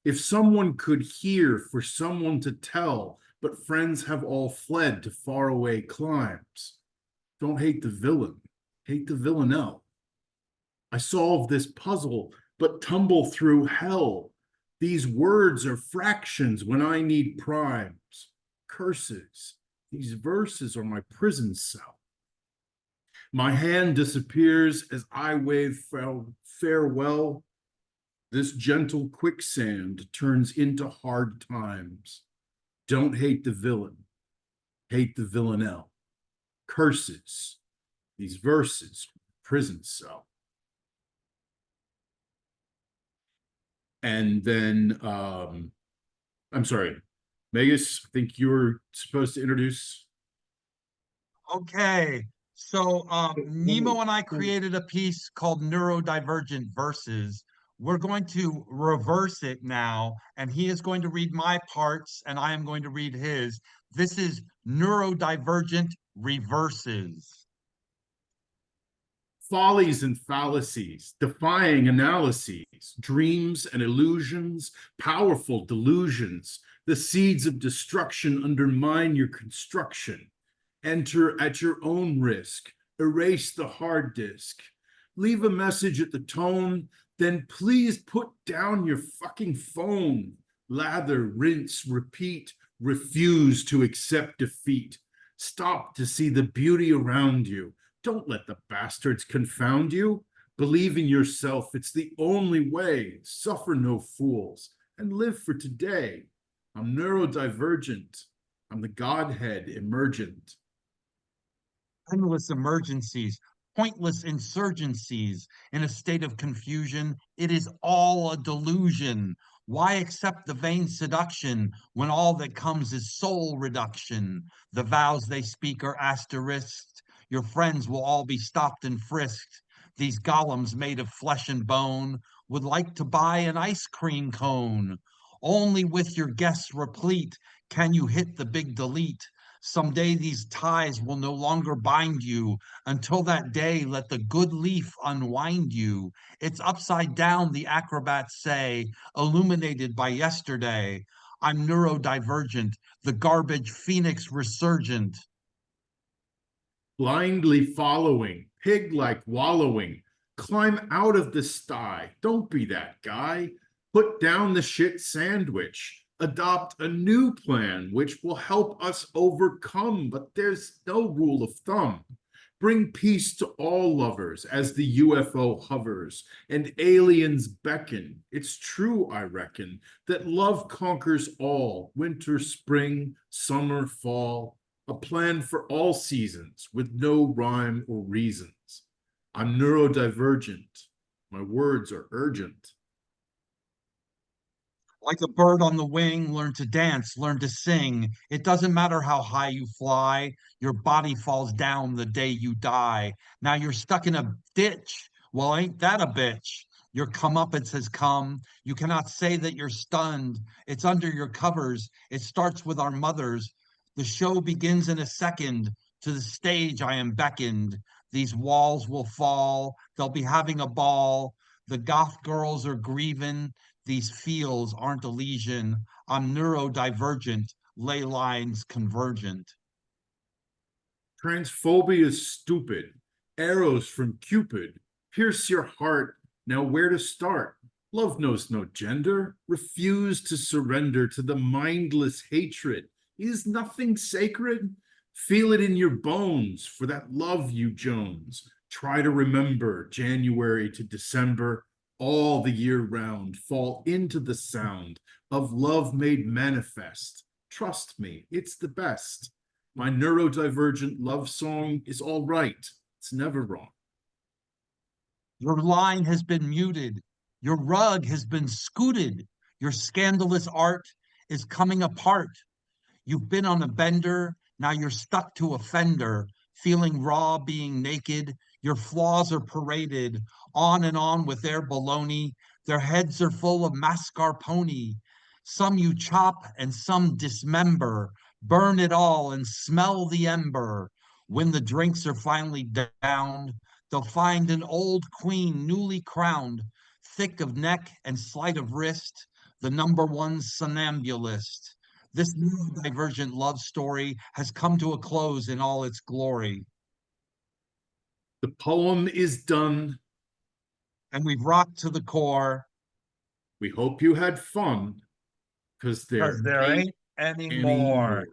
If someone could hear for someone to tell, but friends have all fled to faraway climes. Don't hate the villain, hate the villanelle. I solve this puzzle, but tumble through hell. These words are fractions when I need primes. Curses, these verses are my prison cell. My hand disappears as I wave farewell. This gentle quicksand turns into hard times. Don't hate the villain, hate the villanelle. Curses, these verses, prison cell. And then, I'm sorry, Magus, I think you were supposed to introduce. Okay, so Nemo and I created a piece called Neurodivergent Verses. We're going to reverse it now, and he is going to read my parts, and I am going to read his. This is Neurodivergent Reverses. Follies and fallacies, defying analyses, dreams and illusions, powerful delusions, the seeds of destruction undermine your construction. Enter at your own risk, erase the hard disk. Leave a message at the tone, then please put down your fucking phone. Lather, rinse, repeat, refuse to accept defeat. Stop to see the beauty around you. Don't let the bastards confound you. Believe in yourself, it's the only way. Suffer no fools, and live for today. I'm neurodivergent. I'm the Godhead emergent. Endless emergencies, pointless insurgencies. In a state of confusion, it is all a delusion. Why accept the vain seduction when all that comes is soul reduction? The vows they speak are asterisked. Your friends will all be stopped and frisked. These golems made of flesh and bone would like to buy an ice cream cone. Only with your guests replete can you hit the big delete. Someday these ties will no longer bind you. Until that day, let the good leaf unwind you. It's upside down, the acrobats say, illuminated by yesterday. I'm neurodivergent, the garbage phoenix resurgent. Blindly following, pig-like wallowing. Climb out of the sty. Don't be that guy. Put down the shit sandwich. Adopt a new plan which will help us overcome, but there's no rule of thumb. Bring peace to all lovers as the UFO hovers and aliens beckon. It's true, I reckon, that love conquers all, winter, spring, summer, fall, a plan for all seasons with no rhyme or reasons. I'm neurodivergent. My words are urgent. Like a bird on the wing, learn to dance, learn to sing. It doesn't matter how high you fly, your body falls down the day you die. Now you're stuck in a ditch. Well, ain't that a bitch? Your comeuppance has come. You cannot say that you're stunned. It's under your covers. It starts with our mothers. The show begins in a second. To the stage I am beckoned. These walls will fall. They'll be having a ball. The goth girls are grieving. These feels aren't a lesion. I'm neurodivergent, ley lines convergent. Transphobia is stupid. Arrows from Cupid pierce your heart. Now where to start? Love knows no gender. Refuse to surrender to the mindless hatred. Is nothing sacred? Feel it in your bones for that love you Jones. Try to remember January to December. All the year round, fall into the sound of love made manifest. Trust me, it's the best. My neurodivergent love song is all right. It's never wrong. Your line has been muted. Your rug has been scooted. Your scandalous art is coming apart. You've been on a bender. Now you're stuck to a fender, feeling raw, being naked. Your flaws are paraded on and on with their baloney. Their heads are full of mascarpone. Some you chop and some dismember. Burn it all and smell the ember. When the drinks are finally downed, they'll find an old queen newly crowned, thick of neck and slight of wrist, the #1 somnambulist. This neurodivergent love story has come to a close in all its glory. The poem is done. And we've rocked to the core. We hope you had fun, because there ain't any more.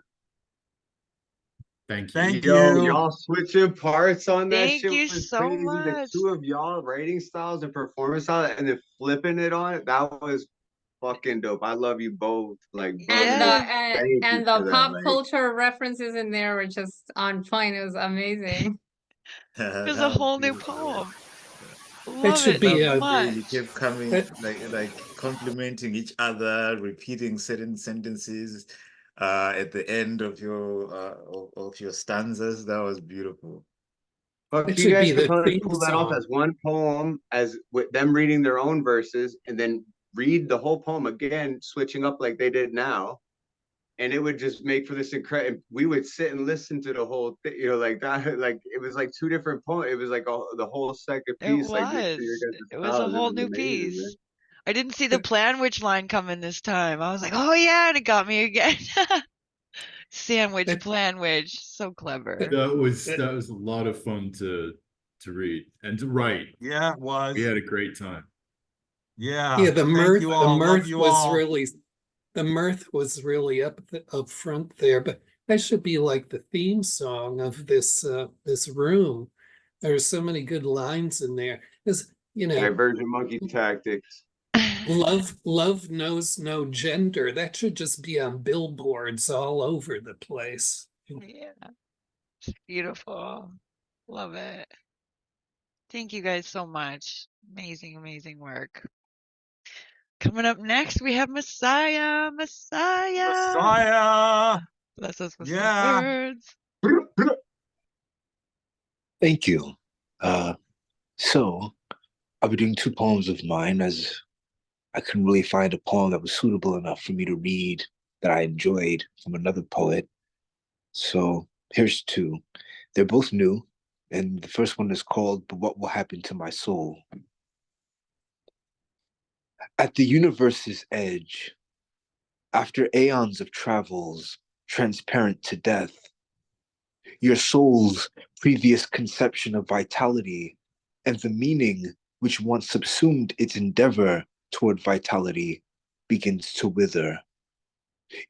Thank you. Thank Yo, you. y'all switching parts on that Thank shit you was so crazy. The much. two of y'all writing styles and performance styles and then flipping it on it, that was fucking dope. I love you both. Like, bro, And the like, Yeah. thank you and the for that. pop Like, culture references in there were just on point. It was amazing. There's That a was whole new beautiful. poem. That Love should it Love be so the a way you much. kept coming, that, like complimenting each other, repeating certain sentences at the end of your stanzas. That was beautiful. fuck, that you should be guys could the probably theme pull that off song. as one poem, as with them reading their own verses, and then read the whole poem again, switching up like they did now. And it would just make for this incredible. We would sit and listen to the whole thing, you know, like that. Like it was like two different poems. It was like the whole second It piece, like mixed to your was. guys' It was a styles. It whole was new amazing, man. piece. I didn't see the Planwich line coming this time. I was like, oh yeah, and it got me again. Sandwich, That, Planwich, so clever. That was that, a lot of fun to read and to write. Yeah, it We was. had a great time. Yeah. yeah, the Thank you all. Love mirth you was all. really the mirth was really up front there, but that should be like the theme song of this room. There are so many good lines in there. Because Divergent monkey tactics. love knows no gender. That should just be on billboards all over the place. Yeah, it's beautiful. Love it. Thank you guys so much. Amazing, amazing work. Coming up next, we have Messiah. Messiah. Bless us with Yeah. some words. Thank you. So I'll be doing two poems of mine, as I couldn't really find a poem that was suitable enough for me to read that I enjoyed from another poet. So here's two. They're both new, and the first one is called "But What Will Happen to My Soul." At the universe's edge, after aeons of travels, transparent to death, your soul's previous conception of vitality and the meaning which once subsumed its endeavor toward vitality begins to wither.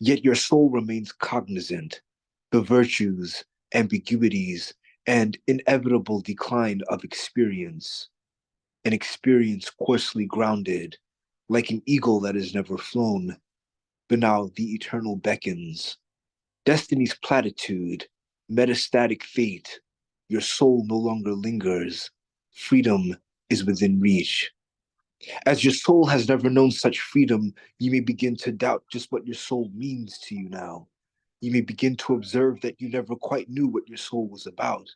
Yet your soul remains cognizant, the virtues, ambiguities, and inevitable decline of experience, an experience coarsely grounded, like an eagle that has never flown, but now the eternal beckons. Destiny's platitude, metastatic fate, your soul no longer lingers, freedom is within reach. As your soul has never known such freedom, you may begin to doubt just what your soul means to you now. You may begin to observe that you never quite knew what your soul was about.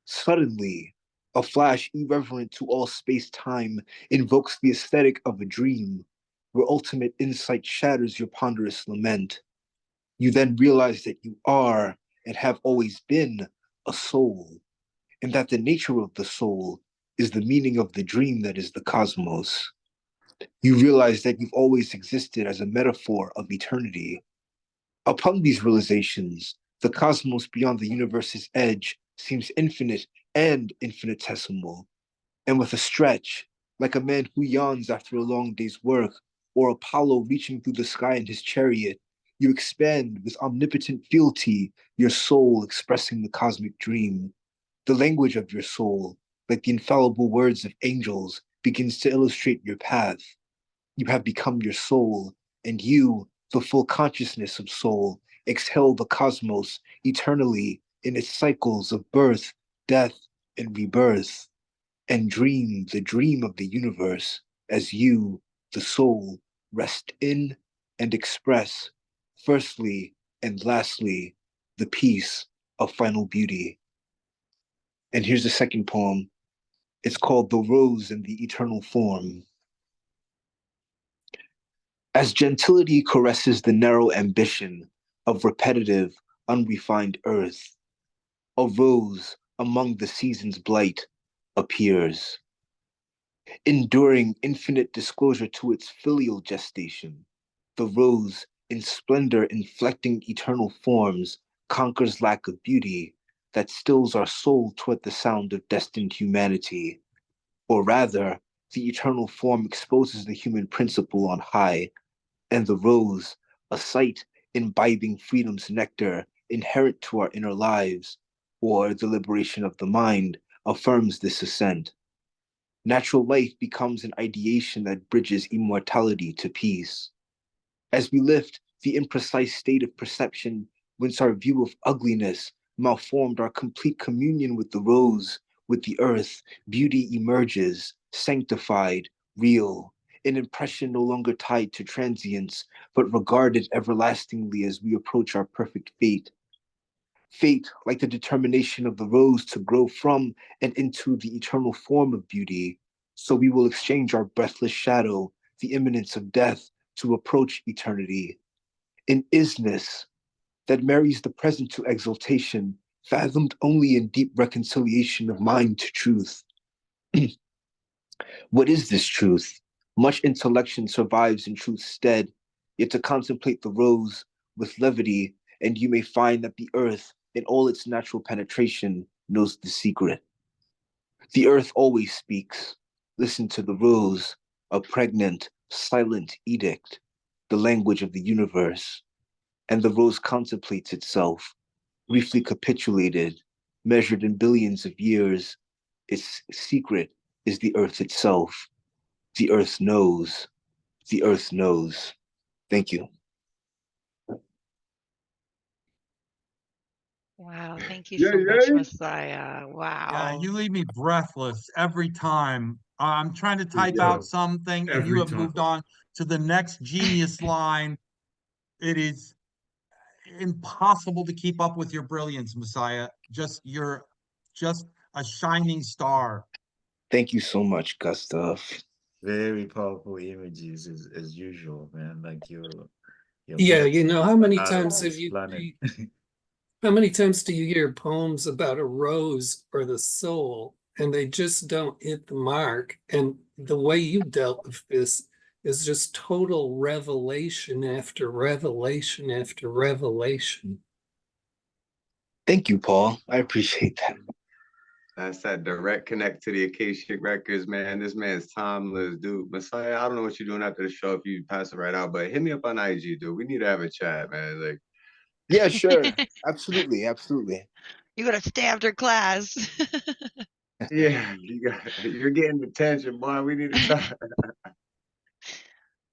Suddenly, a flash irreverent to all space-time invokes the aesthetic of a dream, where ultimate insight shatters your ponderous lament. You then realize that you are and have always been a soul, and that the nature of the soul is the meaning of the dream that is the cosmos. You realize that you've always existed as a metaphor of eternity. Upon these realizations, the cosmos beyond the universe's edge seems infinite and infinitesimal, and with a stretch, like a man who yawns after a long day's work, or Apollo reaching through the sky in his chariot, you expand with omnipotent fealty, your soul expressing the cosmic dream. The language of your soul, like the infallible words of angels, begins to illustrate your path. You have become your soul, and you, the full consciousness of soul, exhale the cosmos eternally in its cycles of birth, death, and rebirth, and dream the dream of the universe as you, the soul, rest in and express, firstly and lastly, the peace of final beauty. And here's the second poem. It's called The Rose in the Eternal Form. As gentility caresses the narrow ambition of repetitive, unrefined earth, a rose among the season's blight appears, enduring infinite disclosure to its filial gestation. The rose, in splendor inflecting eternal forms, conquers lack of beauty that stills our soul toward the sound of destined humanity. Or rather, the eternal form exposes the human principle on high, and the rose, a sight imbibing freedom's nectar inherent to our inner lives, or the liberation of the mind, affirms this ascent. Natural life becomes an ideation that bridges immortality to peace. As we lift the imprecise state of perception whence our view of ugliness malformed our complete communion with the rose, with the earth, beauty emerges, sanctified, real, an impression no longer tied to transience, but regarded everlastingly as we approach our perfect fate. Fate, like the determination of the rose to grow from and into the eternal form of beauty, so we will exchange our breathless shadow, the imminence of death, to approach eternity. An isness that marries the present to exaltation, fathomed only in deep reconciliation of mind to truth. What is this truth? Much intellection survives in truth's stead, yet to contemplate the rose with levity, and you may find that the earth, in all its natural penetration, knows the secret. The earth always speaks. Listen to the rose, a pregnant, silent edict, the language of the universe. And the rose contemplates itself, briefly capitulated, measured in billions of years. Its secret is the earth itself. The earth knows. The earth knows. Thank you. Wow, thank you Yeah, so much, yeah. Messiah. Yeah, Wow. you leave me breathless every time. I'm trying to type Yeah, out something and you every have time. moved on to the next genius line. It is impossible to keep up with your brilliance, Messiah. You're just a shining star. Thank you so much, Gustav. Very powerful images as usual, man. Like your Yeah, mix you know, how many out of times this planet. how many times do you hear poems about a rose or the soul and they just don't hit the mark? And the way you dealt with this is just total revelation after revelation after revelation. Thank you, Paul. I appreciate that. That's that direct connect to the Akashic Records, man. This man's timeless, dude. Messiah, I don't know what you're doing after the show if you pass it right out, but hit me up on IG, dude. We need to have a chat, man. Like, Yeah, sure. Absolutely. Absolutely. You gotta stay after class. Yeah, you're getting attention, boy. We need to talk.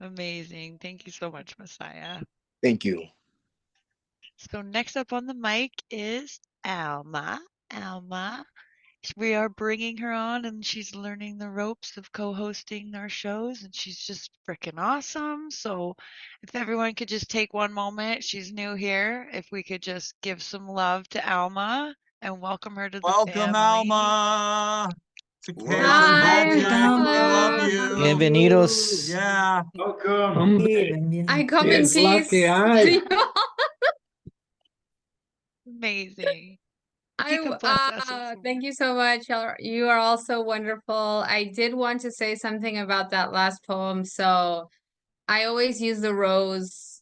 Amazing. Thank you so much, Messiah. Thank you. So next up on the mic is Alma. Alma, we are bringing her on and she's learning the ropes of co-hosting our shows and she's just freaking awesome. So if everyone could just take one moment, she's new here. If we could just give some love to Alma and welcome her to the Welcome, family. Alma, to Chaos Hi, Magic. We love Alma. you. Bienvenidos. Yeah. Come I come in It's peace. lucky I Amazing. If you could bless us with some Thank you so much. You are all so wonderful. I did want to say something about that last poem. So I always use the rose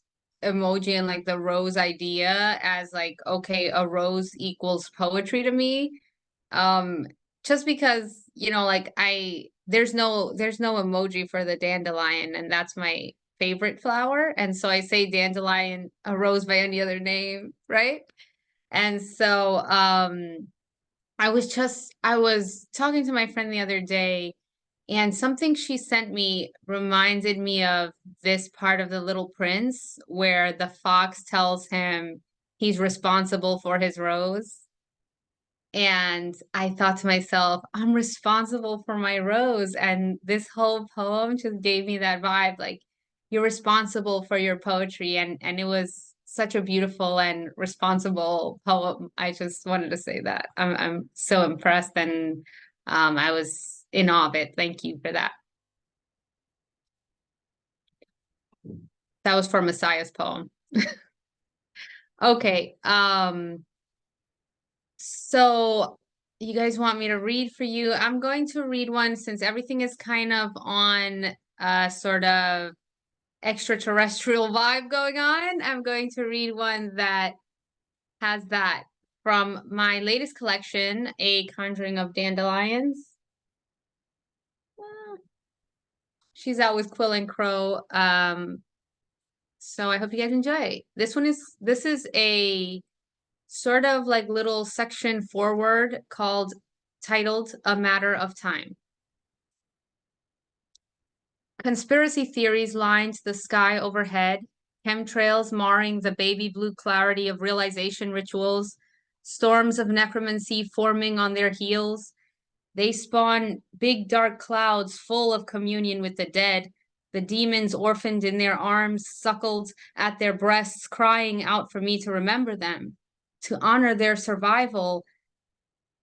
emoji and like the rose idea as like, okay, a rose equals poetry to me. Just because, you know, like there's no emoji for the dandelion, and that's my favorite flower. And so I say dandelion, a rose by any other name, right? And so I was talking to my friend the other day, and something she sent me reminded me of this part of The Little Prince where the fox tells him he's responsible for his rose. And I thought to myself, I'm responsible for my rose. And this whole poem just gave me that vibe, like you're responsible for your poetry. And it was such a beautiful and responsible poem. I just wanted to say that. I'm so impressed, and I was in awe of it. Thank you for that. That was for Messiah's poem. Okay. So you guys want me to read for you? I'm going to read one since everything is kind of on a sort of extraterrestrial vibe going on. I'm going to read one that has that from my latest collection, A Conjuring of Dandelions. She's out with Quill and Crow. So I hope you guys enjoy. This is a sort of like little section forward titled A Matter of Time. Conspiracy theories lined the sky overhead, chemtrails marring the baby blue clarity of realization rituals, storms of necromancy forming on their heels. They spawn big dark clouds full of communion with the dead, the demons orphaned in their arms, suckled at their breasts, crying out for me to remember them, to honor their survival,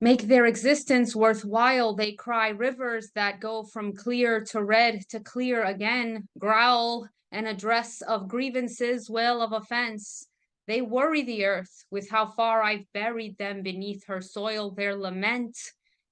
make their existence worthwhile. They cry rivers that go from clear to red to clear again, growl an address of grievances, wail of offense. They worry the earth with how far I've buried them beneath her soil, their lament,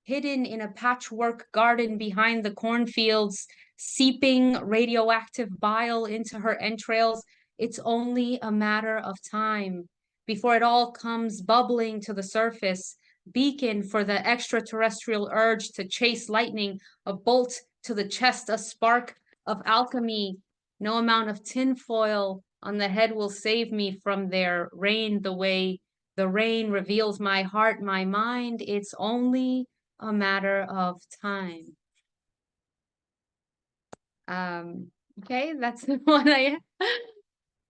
hidden in a patchwork garden behind the cornfields, seeping radioactive bile into her entrails. It's only a matter of time before it all comes bubbling to the surface, beacon for the extraterrestrial urge to chase lightning, a bolt to the chest, a spark of alchemy. No amount of tinfoil on the head will save me from their rain, the way the rain reveals my heart, my mind. It's only a matter of time. Okay, that's the one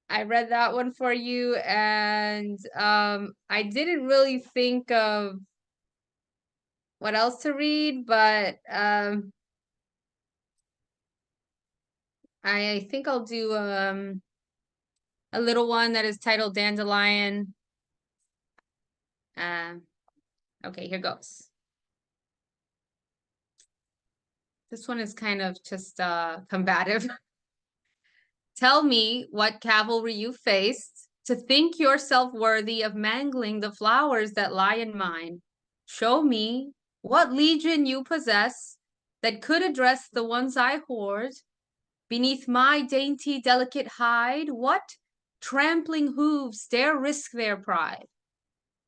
I read that one for you, and I didn't really think of what else to read, but I think I'll do a little one that is titled Dandelion. Okay, here goes. This one is kind of just combative. Tell me what cavalry you faced to think yourself worthy of mangling the flowers that lie in mine. Show me what legion you possess that could address the ones I hoard. Beneath my dainty, delicate hide, what trampling hooves dare risk their pride,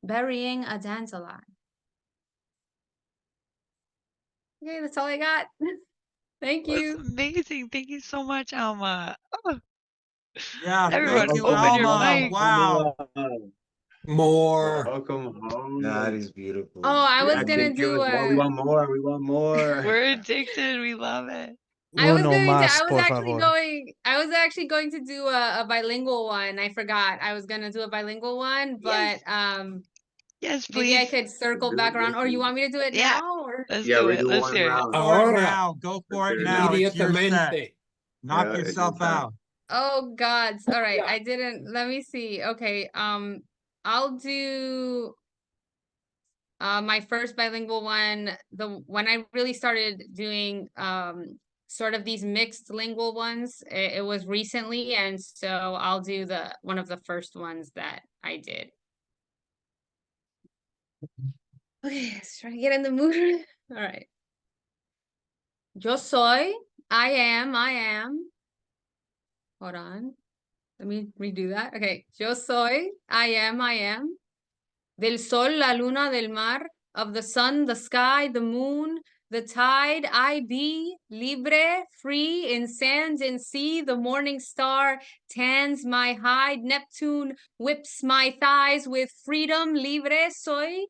burying a dandelion? Okay, that's all I got. Thank you. That's amazing. Thank you so much, Alma. Oh, Yeah, everyone, thank you, open your Alma. mic. Wow. More. Welcome home. That is beautiful. Oh, I was Yeah, gonna give do us more. We a. want more. We want more. We're addicted. We love it. Uno más, I was por actually favor. going, I was actually going to do a bilingual one. I forgot. I was gonna do a bilingual one, but Yes. Yes, maybe I please. could circle back around, or you want me to do it Yeah. now, or? Let's Yeah, do we it. do Let's one hear it. round. Go for it Ahora. now. Go for it Let's now. It's your set. Inmediatamente. Knock Yeah, it's yourself your time. out. Oh God, all right. I didn't, let me see. Okay, I'll do my first bilingual one, when I really started doing sort of these mixed lingual ones, it was recently, and so I'll do one of the first ones that I did. Okay, let's try to get in the mood. All right. Yo soy, I am. Hold on. Let me redo that. Okay. Yo soy, I am. Del sol, la luna, del mar, of the sun, the sky, the moon, the tide, I be, libre, free, in sand and sea, the morning star tans my hide, Neptune whips my thighs with freedom, libre soy.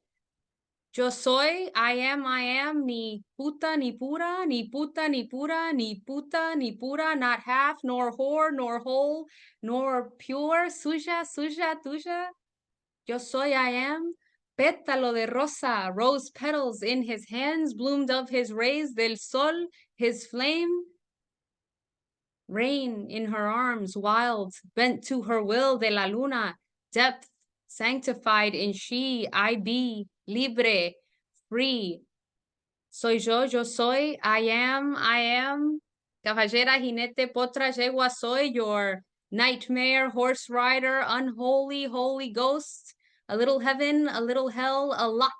Yo soy, I am, ni puta, ni pura, ni puta, ni pura, ni puta, ni pura, not half, nor whore, nor whole, nor pure, suya, tuya. Yo soy, I am, pétalo de rosa, rose petals in his hands, bloomed of his rays del sol, his flame. Rain in her arms, wild, bent to her will de la luna, depth, sanctified in she, I be, libre, free. Soy yo soy, I am. Caballera, jinete, potra, yegua, soy your nightmare, horse rider, unholy, holy ghost. A little heaven, a little hell, a lot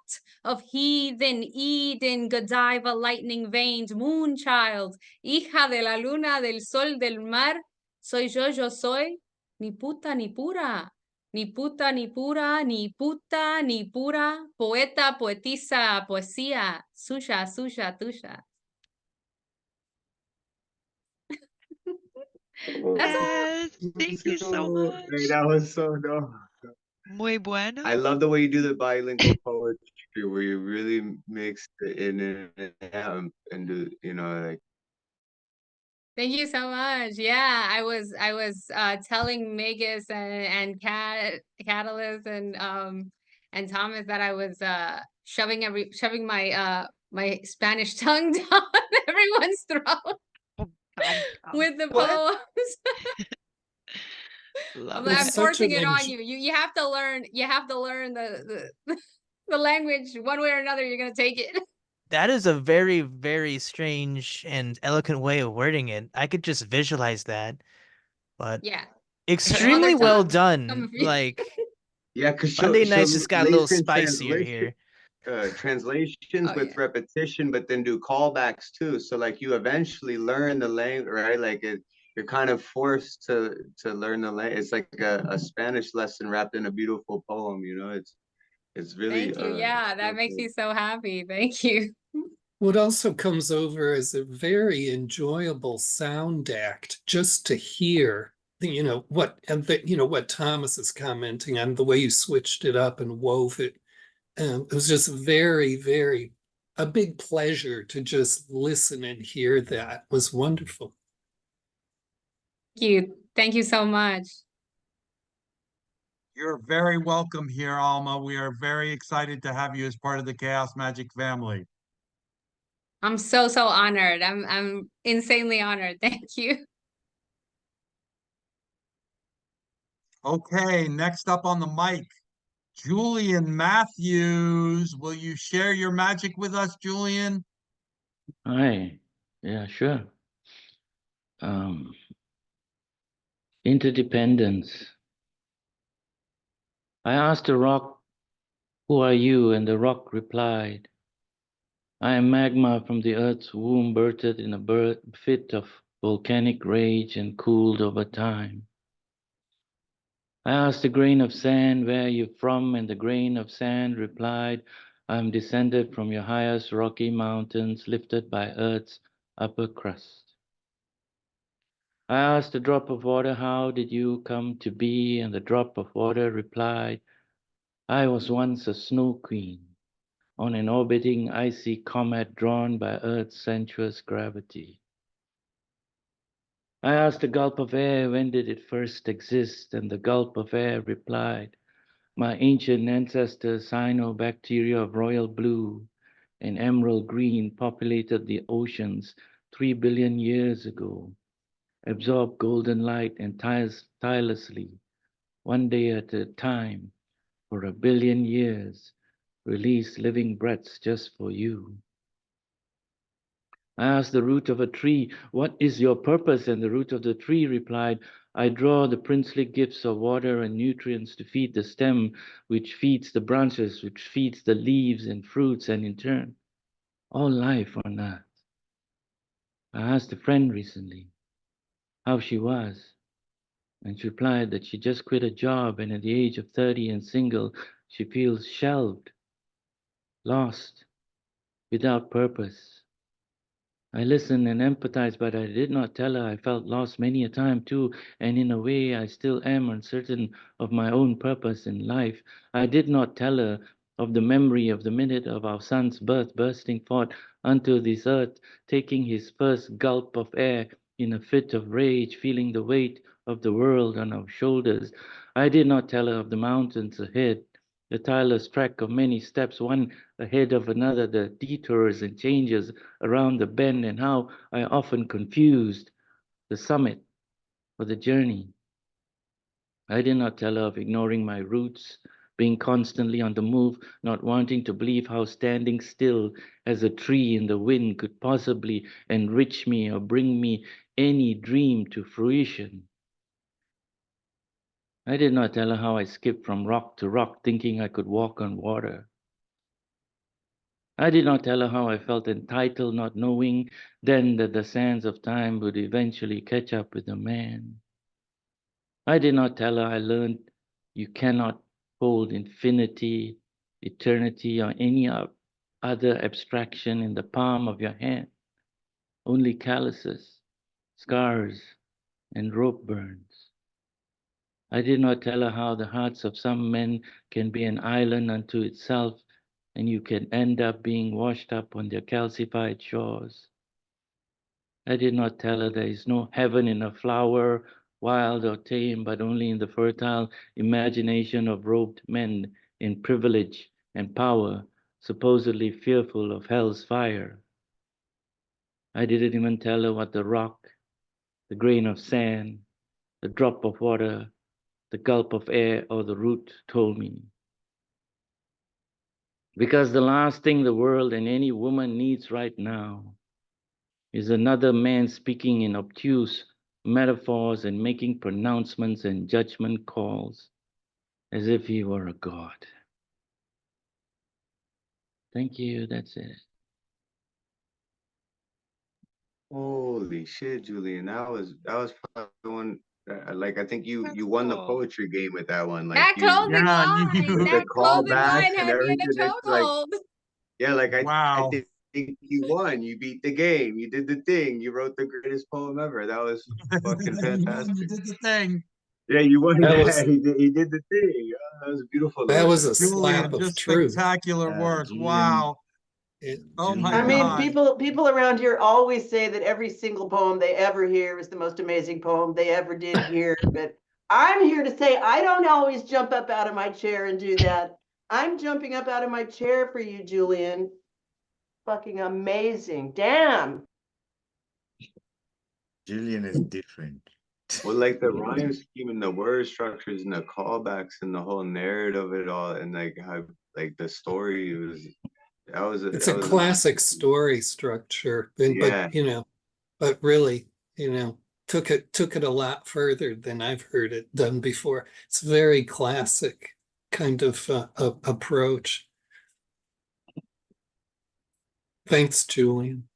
of heathen Eden, Godiva, lightning veined, moon child, hija de la luna, del sol, del mar. Soy yo soy, ni puta ni pura. Ni puta, ni pura, ni puta, ni pura, poeta, poetisa, poesía, suya, tuya. That's all. Yes. Thank you so much. Hey, that was so dope. Muy bueno. I love the way you do the bilingual poetry, where you really mix it in and do, like. Thank you so much. Yeah, I was telling Magus and KataLyst and Thomas that I was shoving my my Spanish tongue down everyone's throat with the What? poems. Love It's I'm it. such forcing an it on you. You have to learn the the language one way or another. You're gonna take it. That is a very, very strange and eloquent way of wording it. I could just visualize that, but Yeah. extremely well done. Coming for you. Like Yeah, because Monday she'll nights just got a little listen spicier here. translations Oh, with yeah. repetition, but then do callbacks too. So like you eventually learn the language, right? Like you're kind of forced to learn the language. It's like a Spanish lesson wrapped in a beautiful poem. It's really Thank you. Yeah, that makes me so happy. Thank you. What also comes over as a very enjoyable sound act just to hear, what Thomas is commenting on, the way you switched it up and wove it. It was just very, very a big pleasure to just listen and hear that. It was wonderful. Thank you. Thank you so much. You're very welcome here, Alma. We are very excited to have you as part of the Chaos Magic family. I'm so honored. I'm insanely honored. Thank you. Okay, next up on the mic, Julian Matthews. Will you share your magic with us, Julian? Hi. Yeah, sure. Interdependence. I asked the rock, "Who are you?" And the rock replied, "I am magma from the earth's womb, birthed in a fit of volcanic rage and cooled over time." I asked the grain of sand, "Where are you from?" And the grain of sand replied, "I am descended from your highest rocky mountains, lifted by earth's upper crust." I asked the drop of water, "How did you come to be?" And the drop of water replied, I was once a snow queen on an orbiting icy comet drawn by Earth's sensuous gravity. I asked the gulp of air, when did it first exist? And the gulp of air replied, my ancient ancestors, cyanobacteria of royal blue and emerald green, populated the oceans 3 billion years ago, absorbed golden light and tirelessly, one day at a time, for 1 billion years, released living breaths just for you. I asked the root of a tree, what is your purpose? And the root of the tree replied, I draw the princely gifts of water and nutrients to feed the stem, which feeds the branches, which feeds the leaves and fruits, and in turn, all life on earth. I asked a friend recently how she was, and she replied that she just quit a job, and at the age of 30 and single, she feels shelved, lost, without purpose. I listened and empathized, but I did not tell her I felt lost many a time too, and in a way I still am uncertain of my own purpose in life. I did not tell her of the memory of the minute of our son's birth, bursting forth unto this earth, taking his first gulp of air in a fit of rage, feeling the weight of the world on our shoulders. I did not tell her of the mountains ahead, the tireless trek of many steps, one ahead of another, the detours and changes around the bend, and how I often confused the summit for the journey. I did not tell her of ignoring my roots, being constantly on the move, not wanting to believe how standing still as a tree in the wind could possibly enrich me or bring me any dream to fruition. I did not tell her how I skipped from rock to rock, thinking I could walk on water. I did not tell her how I felt entitled, not knowing then that the sands of time would eventually catch up with a man. I did not tell her I learned you cannot hold infinity, eternity, or any other abstraction in the palm of your hand, only calluses, scars, and rope burns. I did not tell her how the hearts of some men can be an island unto itself, and you can end up being washed up on their calcified shores. I did not tell her there is no heaven in a flower, wild or tame, but only in the fertile imagination of robed men in privilege and power, supposedly fearful of hell's fire. I didn't even tell her what the rock, the grain of sand, the drop of water, the gulp of air, or the root told me. Because the last thing the world and any woman needs right now is another man speaking in obtuse metaphors and making pronouncements and judgment calls as if he were a god. Thank you, that's it. Holy shit, Julian, that was probably the one. Like I think you won the poetry game with that one. Like That closing Yeah, line, with you, the that closing callbacks line and had me in everything. a It's like chokehold. yeah, like I wow. think you won. You beat the game. You did the thing. You wrote the greatest poem ever. That was fucking You won, fantastic. you did the thing. Yeah, you won. That Yeah, was he did the thing. That was beautiful to that was listen a to. slap Julian, of just truth. spectacular work. Julian, Wow. Oh my I Julian, mean, God. people around here always say that every single poem they ever hear is the most amazing poem they ever did hear. But I'm here to say I don't always jump up out of my chair and do that. I'm jumping up out of my chair for you, Julian. Fucking amazing. Damn. Julian is different. Well, like the rhyme scheme and the word structures and the callbacks and the whole narrative of it all, and like how like the story was. It's That a was classic story structure, and but yeah. but really, took it a lot further than I've heard it done before. It's a very classic kind of approach. Thanks, Julian.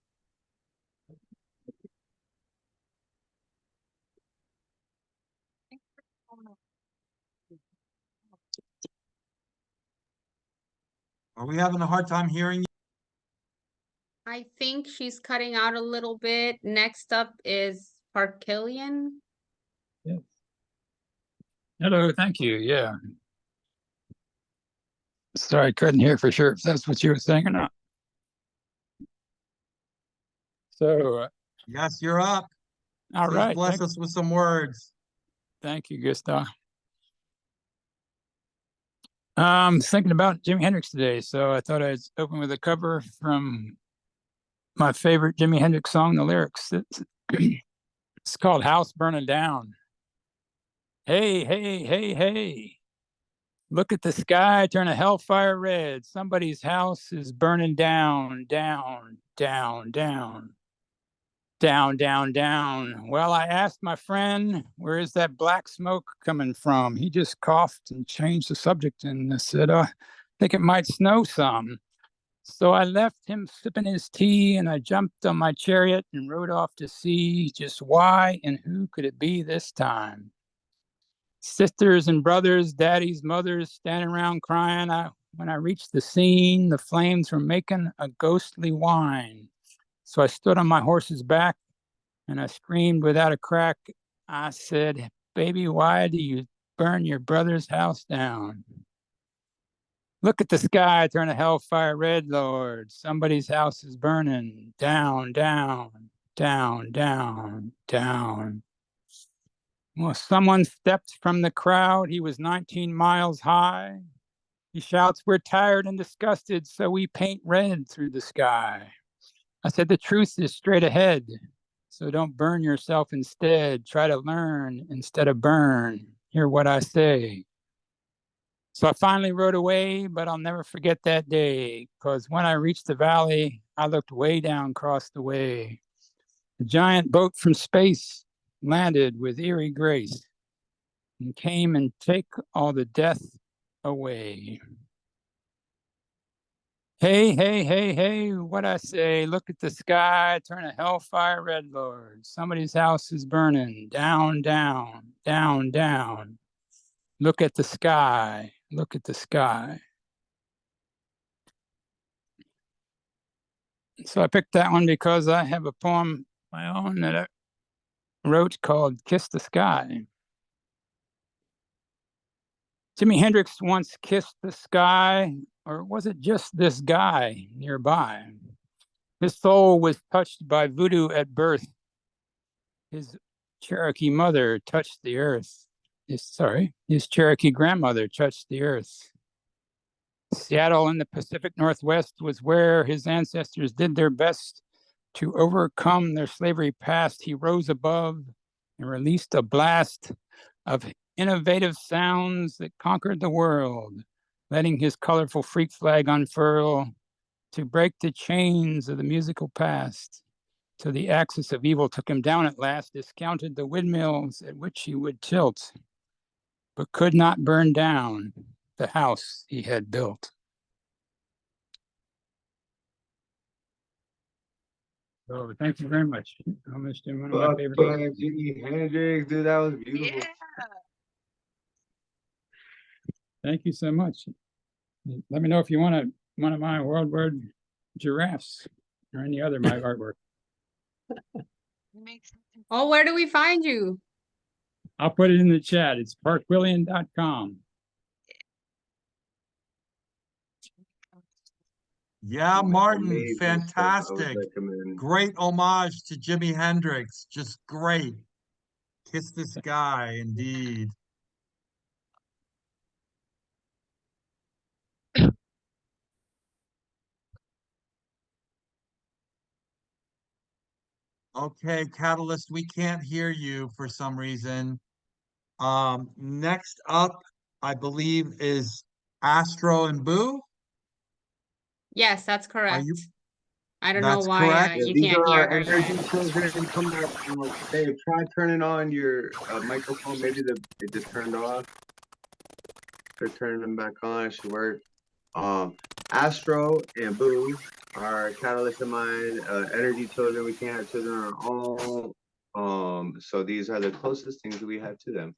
Are we having a hard time hearing you? I think she's cutting out a little bit. Next up is Parquillian. Yeah. Hello, thank you. Yeah. Sorry, I couldn't hear for sure if that's what you were saying or not. So, Yes, you're up. all Please right. bless us with some words. Thank you, Gustav. Thinking about Jimi Hendrix today, so I thought I'd open with a cover from my favorite Jimi Hendrix song, the lyrics. It's called House Burning Down. Hey, hey, hey, hey. Look at the sky, turn a hellfire red. Somebody's house is burning down, down, down, down. Down, down, down. Well, I asked my friend, where is that black smoke coming from? He just coughed and changed the subject and said, I think it might snow some. So I left him sipping his tea and I jumped on my chariot and rode off to see just why and who could it be this time. Sisters and brothers, daddies, mothers standing around crying. When I reached the scene, the flames were making a ghostly whine. So I stood on my horse's back and I screamed without a crack. I said, baby, why do you burn your brother's house down? Look at the sky, turn a hellfire red, Lord. Somebody's house is burning down, down, down, down, down. Well, someone stepped from the crowd. He was 19 miles high. He shouts, we're tired and disgusted, so we paint red through the sky. I said, the truth is straight ahead, so don't burn yourself instead. Try to learn instead of burn. Hear what I say. So I finally rode away, but I'll never forget that day, because when I reached the valley, I looked way down across the way. A giant boat from space landed with eerie grace and came and take all the death away. Hey, hey, hey, hey, what I say, look at the sky, turn a hellfire red, Lord. Somebody's house is burning, down, down, down, down. Look at the sky, look at the sky. So I picked that one because I have a poem of my own that I wrote called Kiss the Sky. Jimi Hendrix once kissed the sky, or was it just this guy nearby? His soul was touched by voodoo at birth. His Cherokee mother touched the earth. His Cherokee grandmother touched the earth. Seattle in the Pacific Northwest was where his ancestors did their best to overcome their slavery past. He rose above and released a blast of innovative sounds that conquered the world, letting his colorful freak flag unfurl to break the chains of the musical past. So the axis of evil took him down at last, discounted the windmills at which he would tilt, but could not burn down the house he had built. So thank you very much. I missed him, one of my favorite. Jimi Hendrix, dude, that was beautiful. Yeah. Thank you so much. Let me know if you want one of my world word giraffes or any other my artwork. Oh, where do we find you? I'll put it in the chat. It's parquillian.com. Yeah, Martin, Amazing stuff. I would fantastic. recommend. Great homage to Jimi Hendrix. Just great. Kiss the sky, indeed. Okay, KataLyst, we can't hear you for some reason. Next up, I believe, is Astro and Boo. Yes, that's correct. I don't know That's why correct. Yeah, you these can't are hear our her. energy children. Come up, Dave, try turning on your microphone. Maybe it just turned off. Try turning them back on. It should work. Astro and Boo are KataLyst of mine. Energy children. We can't have children on our own. So these are the closest things we have to them.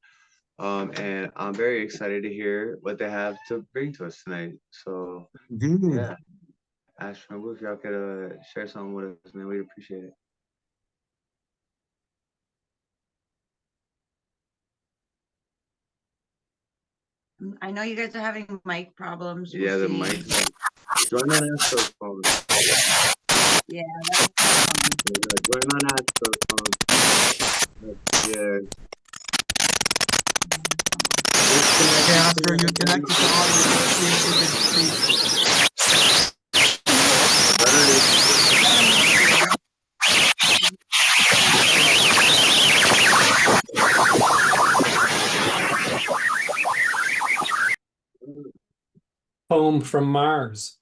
And I'm very excited to hear what they have to bring to us tonight. So Indeed. yeah, Astro and Boo, if y'all could share something with us, man, we'd appreciate it. I know you guys are having mic problems. Yeah, the We'll see. mic. Join on Astro's phone. Yeah, that's Join on Astro's phone. Yeah. Okay, Astro, you're connected to audio. Let's see if we can Poem from Mars.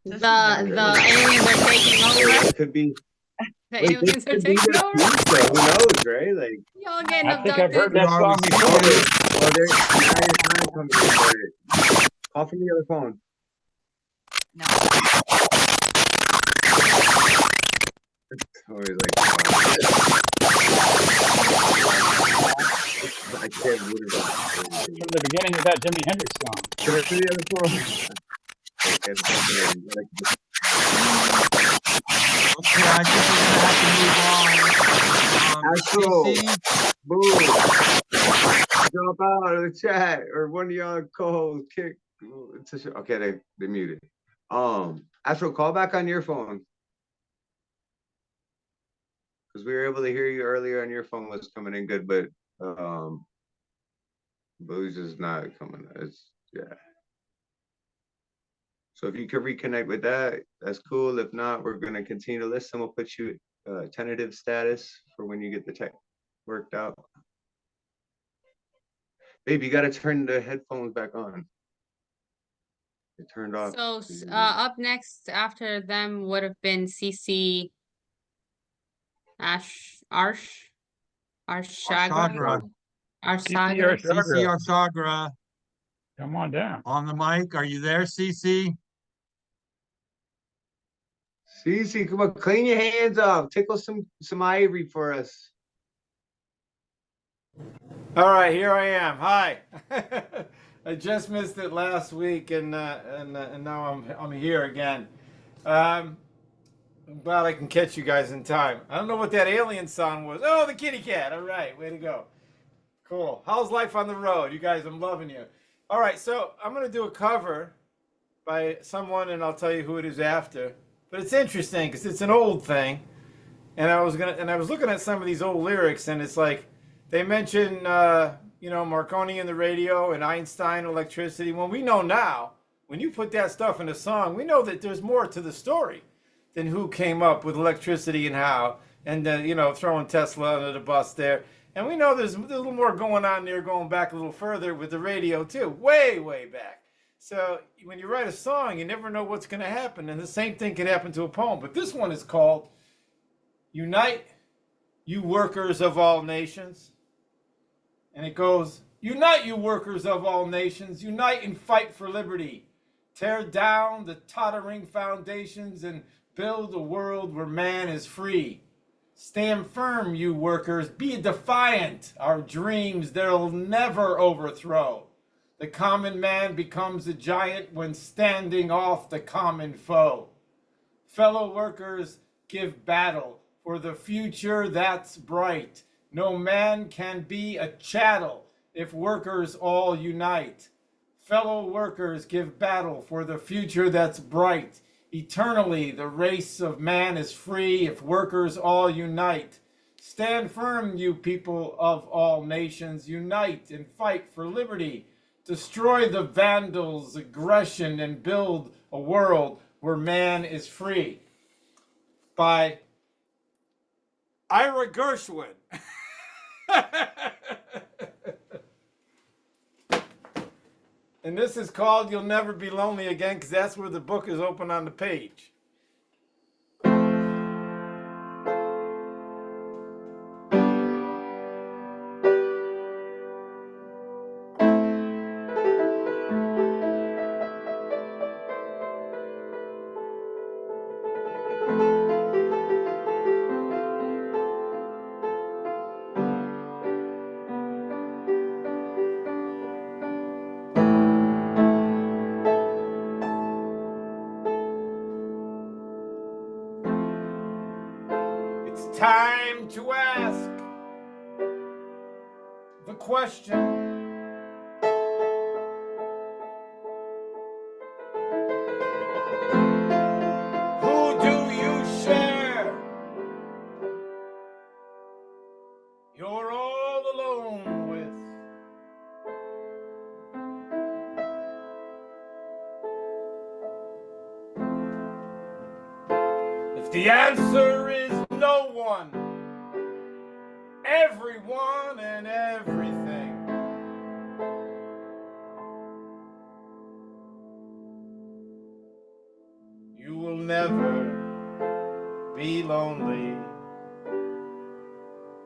The aliens are taking over. It could be. The Wait, aliens are this could be taking their over. future. Who knows, right? Like. Y'all getting I think I've heard abducted. that song before. Oh, there's now your time coming in for it. Call from the other phone. No. It's always like. I can't believe it. From the beginning of that Jimi Hendrix song. Can I see the other phone? Okay, Okay, I think we're gonna have to move on. Astro, Boo, drop out of the chat, or one of y'all co-hosts kick. Okay, they muted. Astro, call back on your phone, because we were able to hear you earlier on your phone was coming in good, but Boo's just not coming. Yeah. So if you could reconnect with that, that's cool. If not, we're gonna continue to listen. We'll put you tentative status for when you get the tech worked out. Babe, you gotta turn the headphones back on. It turned off. So up next after them would have been CC Arshagra. Arshagra. Arshagra. CC Arshagra. Come on down. On the mic. Are you there, CC? CC, come on, clean your hands up. Tickle some ivory for us. All right, here I am. Hi. I just missed it last week, and now I'm here again. I'm glad I can catch you guys in time. I don't know what that alien song was. Oh, the kitty cat. All right, way to go. Cool. How's life on the road? You guys, I'm loving you. All right, so I'm gonna do a cover by someone, and I'll tell you who it is after. But it's interesting because it's an old thing, and I was looking at some of these old lyrics, and it's like they mention Marconi and the radio and Einstein, electricity. When we know now, when you put that stuff in a song, we know that there's more to the story than who came up with electricity and how, and throwing Tesla under the bus there. And we know there's a little more going on there, going back a little further with the radio too, way, way back. So when you write a song, you never know what's going to happen. And the same thing can happen to a poem. But this one is called Unite, You Workers of All Nations. And it goes, unite, you workers of all nations. Unite and fight for liberty. Tear down the tottering foundations and build a world where man is free. Stand firm, you workers. Be defiant. Our dreams they'll never overthrow. The common man becomes a giant when standing off the common foe. Fellow workers, give battle for the future that's bright. No man can be a chattel if workers all unite. Fellow workers, give battle for the future that's bright. Eternally, the race of man is free if workers all unite. Stand firm, you people of all nations. Unite and fight for liberty. Destroy the vandals' aggression and build a world where man is free. By Ira Gershwin. And this is called You'll Never Be Lonely Again, because that's where the book is open on the page. Time to ask the question, the answer is no one, everyone and everything, you will never be lonely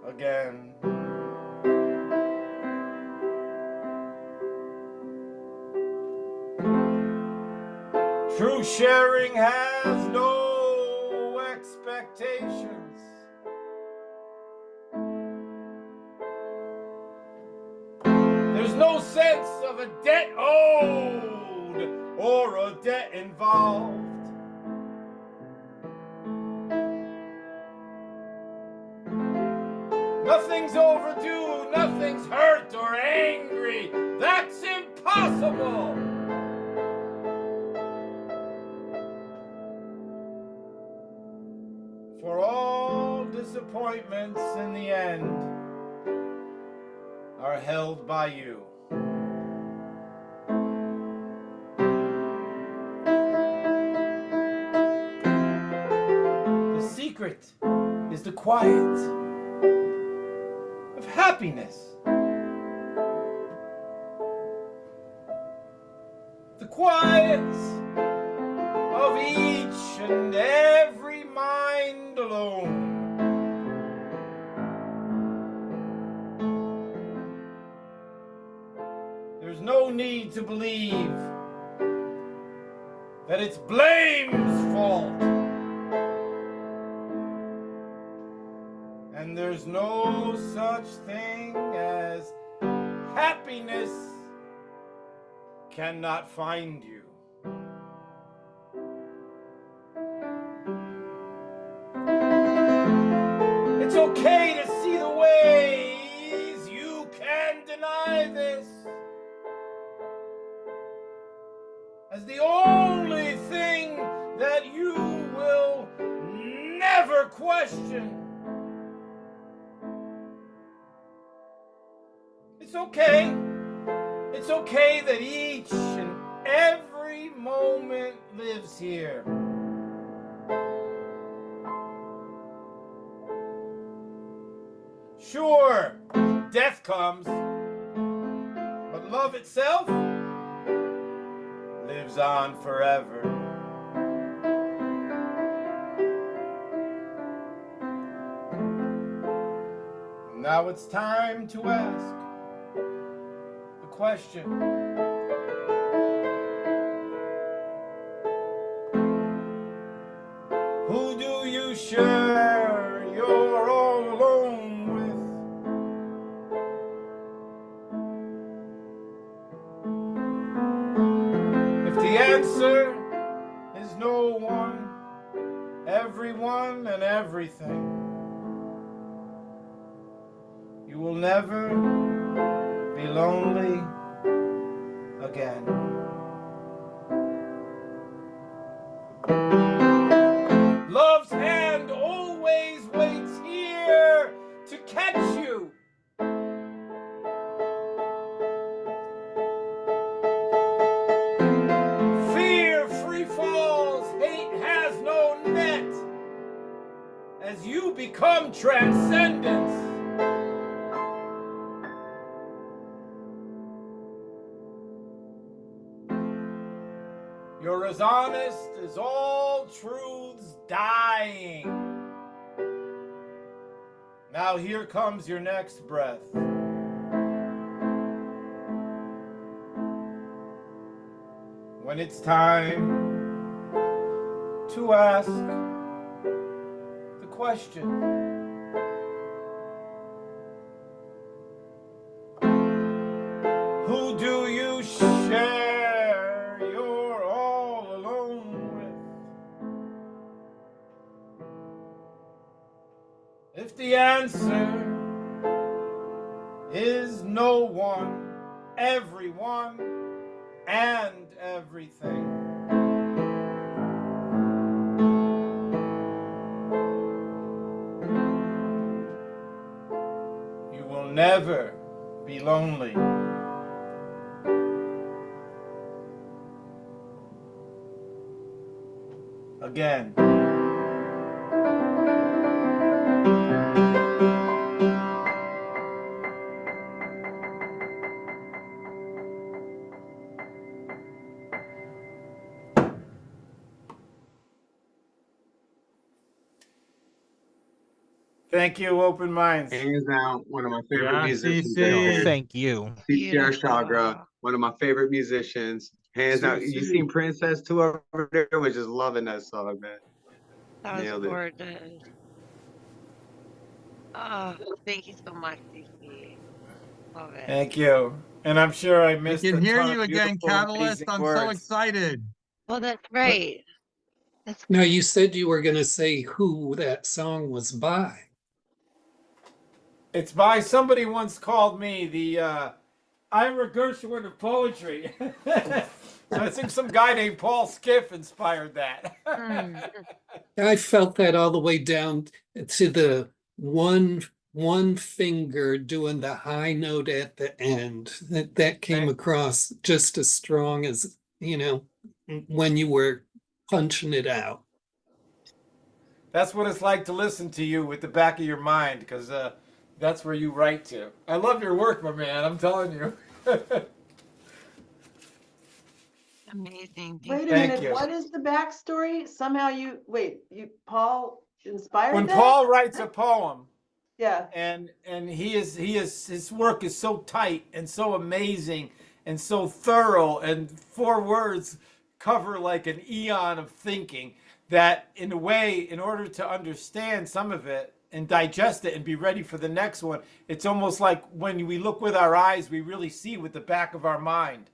again. True sharing has no expectations. There's no sense of a debt owed or a debt involved. Nothing's overdue, nothing's hurt or angry. That's impossible. For all disappointments in the end are held by you. The secret is the quiet of happiness. The quiet of each and every mind alone. There's no need to believe that it's blame's fault. And there's no such thing as happiness cannot find you. It's okay to see the ways you can deny this as the only thing that you will never question. It's okay. It's okay that each and every moment lives here. Sure, death comes, but love itself lives on forever. Now it's time to ask the question. Who do you share your all alone with? If the answer is no one, everyone and everything, you will never be lonely again. Love's hand always waits here to catch you. Fear free falls, hate has no net. As you become transcendence, you're as honest as all truths dying. Now here comes your next breath. When it's time to ask the question. Who do you share your all alone with? If the answer is no one, everyone, and everything, you will never be lonely again. Thank you, Open Minds. Hands down, one of my favorite Yeah, musicians No, out CC. there. thank you. CC Arshagra, Beautiful. one of my favorite musicians. Hands down. You seen Princess too over there? Was just loving that song, man. That was Nailed it. gorgeous. Oh, thank you so much, CC. Love it. Thank you. And I'm sure I We missed can a hear ton you of again, beautiful, KataLyst. amazing I'm so words. excited. Well, that's right. That's Now, you said you were going to say who that song was by. It's by somebody once called me the Ira Gershwin of poetry. So I think some guy named Paul Skiff inspired that. I felt that all the way down to the one finger doing the high note at the end. That came across just as strong as, when you were punching it out. That's what it's like to listen to you with the back of your mind, because that's where you write to. I love your work, my man. I'm telling you. amazing. Wait a Thank minute, you. what is the backstory? Somehow Paul inspired When that? Paul writes a poem, Yeah. and his work is so tight and so amazing and so thorough, and 4 words cover like an eon of thinking, that in a way, in order to understand some of it and digest it and be ready for the next one, it's almost like when we look with our eyes, we really see with the back of our mind,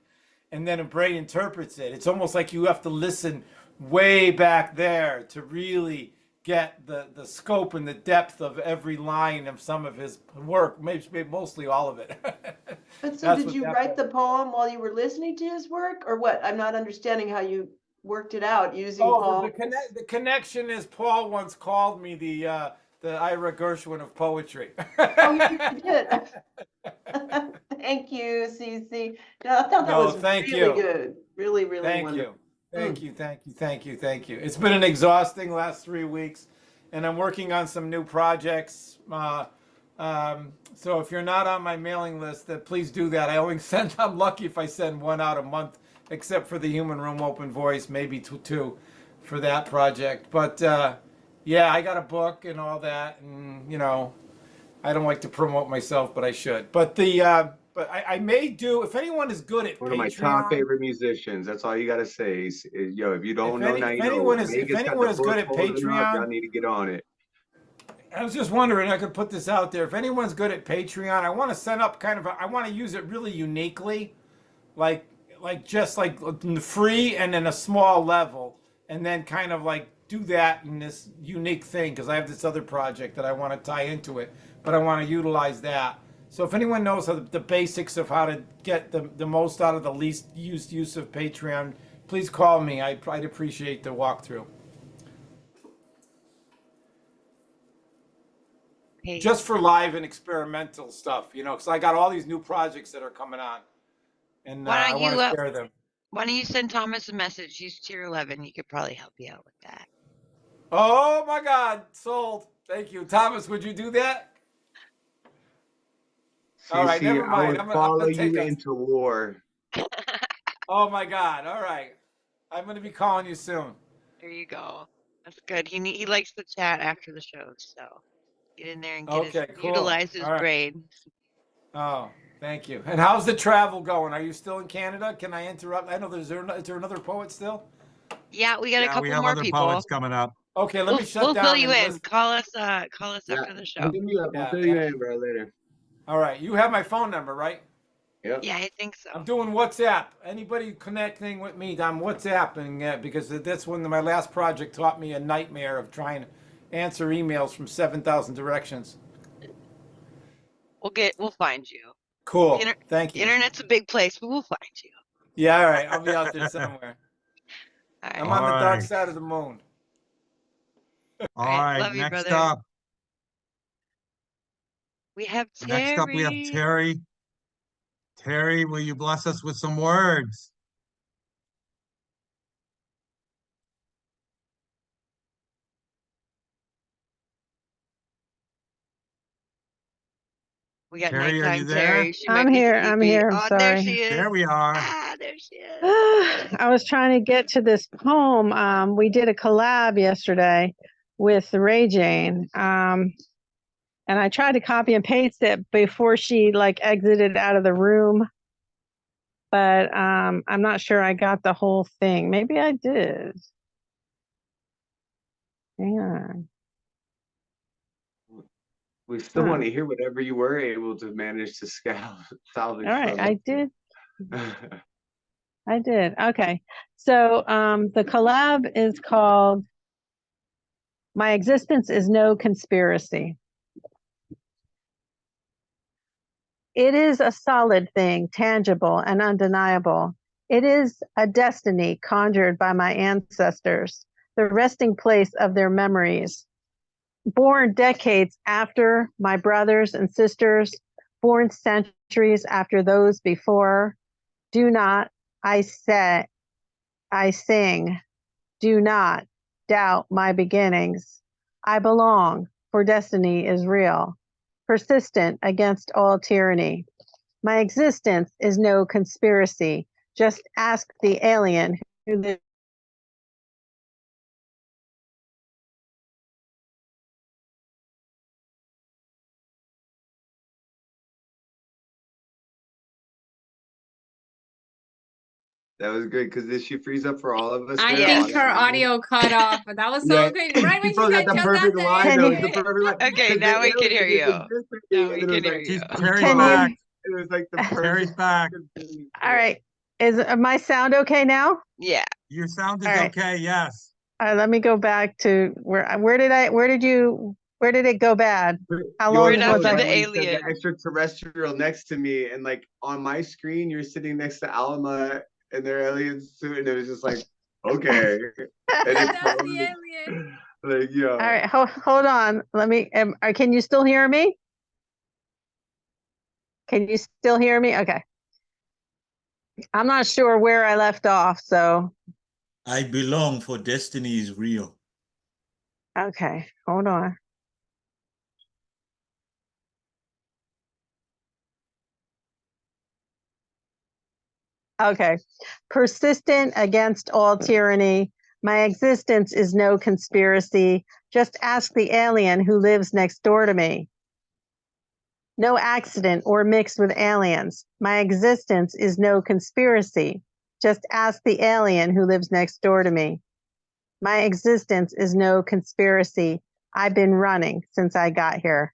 and then a brain interprets it. It's almost like you have to listen way back there to really get the scope and the depth of every line of some of his work, maybe mostly all of it. But so That's did what you that write the poem while you were listening to his work, or what? I'm not understanding how you worked it out using Paul. The connection is Paul once called me the Ira Gershwin of poetry. Oh, you did. Thank you, Cece. No, I thought that No, was thank really you. good. Really, really Thank wonderful. you. Thank you. It's been an exhausting last 3 weeks, and I'm working on some new projects. So if you're not on my mailing list, then please do that. I'm lucky if I send 1 out a month, except for the Human Room Open Voice, maybe 2 for that project. But yeah, I got a book and all that, and I don't like to promote myself, but I should. But I may do, if anyone is good at One of my top Patreon. favorite musicians. That's all you gotta say. Yo, if you don't know, now you If know. anyone is Vegas got the good book at holding up. Y'all Patreon, need to get on it. I was just wondering, I could put this out there. If anyone's good at Patreon, I want to set up I want to use it really uniquely, like just like free and then a small level, and then kind of like do that in this unique thing, because I have this other project that I want to tie into it, but I want to utilize that. So if anyone knows the basics of how to get the most out of the least used use of Patreon, please call me. I'd appreciate the walkthrough. Just for live and experimental stuff, because I got all these new projects that are coming on, and I want to share them. Why don't you send Thomas a message? He's tier 11. He could probably help you out with that. Oh my God, sold. Thank you. Thomas, would you do that? All right, never mind. I would follow you into war. Oh my God. All right. I'm going to be calling you soon. There you go. That's good. He likes to chat after the show, so get in there and utilize his brain. Oh, thank you. And how's the travel going? Are you still in Canada? Can I interrupt? I know is there another poet still? Yeah, we got a couple we have more other people. poets coming up. Okay, let me shut We'll down. fill you in. listen. Call us after the show. Hit me up. I'll fill you in, bro, later. All right, you have my phone number, right? Yep. Yeah, I think so. I'm doing WhatsApp. Anybody connecting with me on WhatsApp, and because that's when my last project taught me a nightmare of trying to answer emails from 7,000 directions. We'll find you. Cool. Thank you. Internet's a big place, but we'll find you. Yeah, all right. I'll be out there somewhere. All right. I'm on the dark side of the moon. All right, love you, next brother. up. We have Terri. Next up, we have Terri. Terri, will you bless us with some words? We got Terri, are nighttime you there? Terri. She I'm might be here. I'm sleepy. here. I'm Oh, sorry. there she is. There we are. Ah, there she is. I was trying to get to this poem. We did a collab yesterday with the Ray Jane. and I tried to copy and paste it before she like exited out of the room. But I'm not sure I got the whole thing. Maybe I did. Hang on. We still Huh. want to hear whatever you were able to manage to salvage All right, from I it. did. I did. Okay. So the collab is called My Existence is No Conspiracy. It is a solid thing, tangible and undeniable. It is a destiny conjured by my ancestors, the resting place of their memories. Born decades after my brothers and sisters, born centuries after those before. Do not, I sing, do not doubt my beginnings. I belong, for destiny is real, persistent against all tyranny. My existence is no conspiracy. Just ask the alien who lives. That was good because did she freeze up for all of us? I there? think her audio cut off, but that was so Yeah, good. Right when she she probably said got the just perfect that line. thing. Though. It's the perfect line. Okay, 'Cause now the we can alien hear just you. existed, Now and we it can was hear like, you. Terry's Can back. it was like the Terry's perfect. back. All right. Is my sound okay now? Yeah. Your sound is All right. okay, yes. All right, let me go back to where did it go bad? How long Right was after I? the When you said the alien. extraterrestrial next to me, and like on my screen, you're sitting next to Alma and their alien suit, and it was just like, okay. And it That's the alien. like, yo. All right, hold on. Let me. Can you still hear me? Can you still hear me? Okay. I'm not sure where I left off, so I belong, for destiny is real. okay, hold on. Okay. Persistent against all tyranny. My existence is no conspiracy. Just ask the alien who lives next door to me. No accident or mixed with aliens. My existence is no conspiracy. Just ask the alien who lives next door to me. My existence is no conspiracy. I've been running since I got here.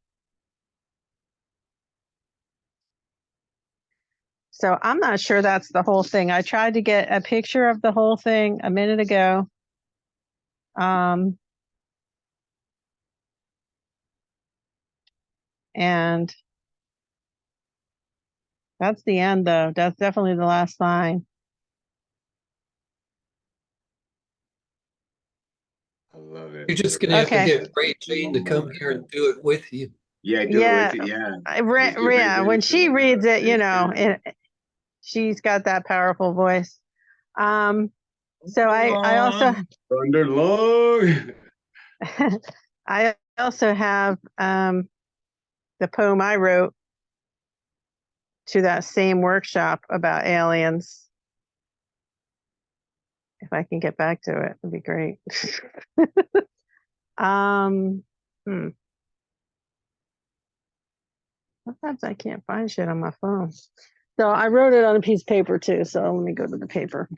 So I'm not sure that's the whole thing. I tried to get a picture of the whole thing a minute ago. And that's the end though. That's definitely the last line. I love it. You're just gonna have to Okay. get Great Jane to come here and do it with you. Yeah, do Yeah. it with it. Yeah. Yeah. When she reads it, you know, she's got that powerful voice. So I also Thunder long. I also have the poem I wrote to that same workshop about aliens. If I can get back to it, it'd be great. Sometimes I can't find shit on my phone. So I wrote it on a piece of paper too. So let me go to the paper.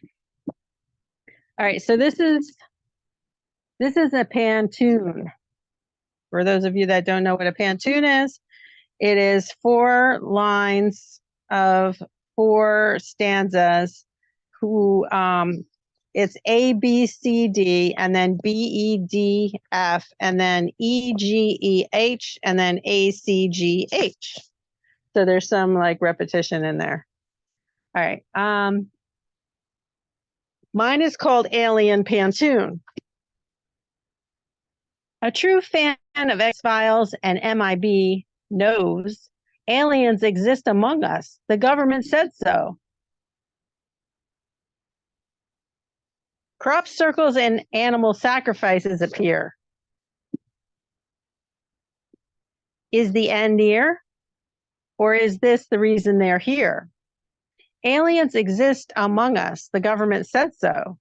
All right, so this is a pantoon. For those of you that don't know what a pantoon is, it is 4 lines of 4 stanzas who it's A, B, C, D, and then B, E, D, F, and then E, G, E, H, and then A, C, G, H. So there's some like repetition in there. All right. Mine is called Alien Pantoon. A true fan of X-Files and MIB knows aliens exist among us. The government said so. Crop circles and animal sacrifices appear. Is the end near? Or is this the reason they're here? Aliens exist among us. The government said so.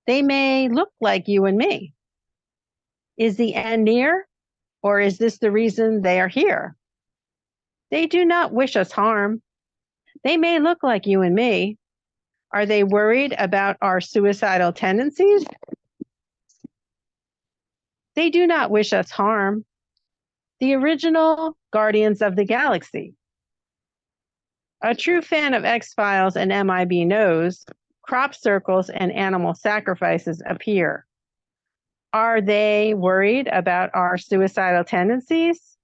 They may look like you and me. Is the end near? Or is this the reason they are here? They do not wish us harm. They may look like you and me. Are they worried about our suicidal tendencies? They do not wish us harm. The original Guardians of the Galaxy. A true fan of X-Files and MIB knows crop circles and animal sacrifices appear. Are they worried about our suicidal tendencies?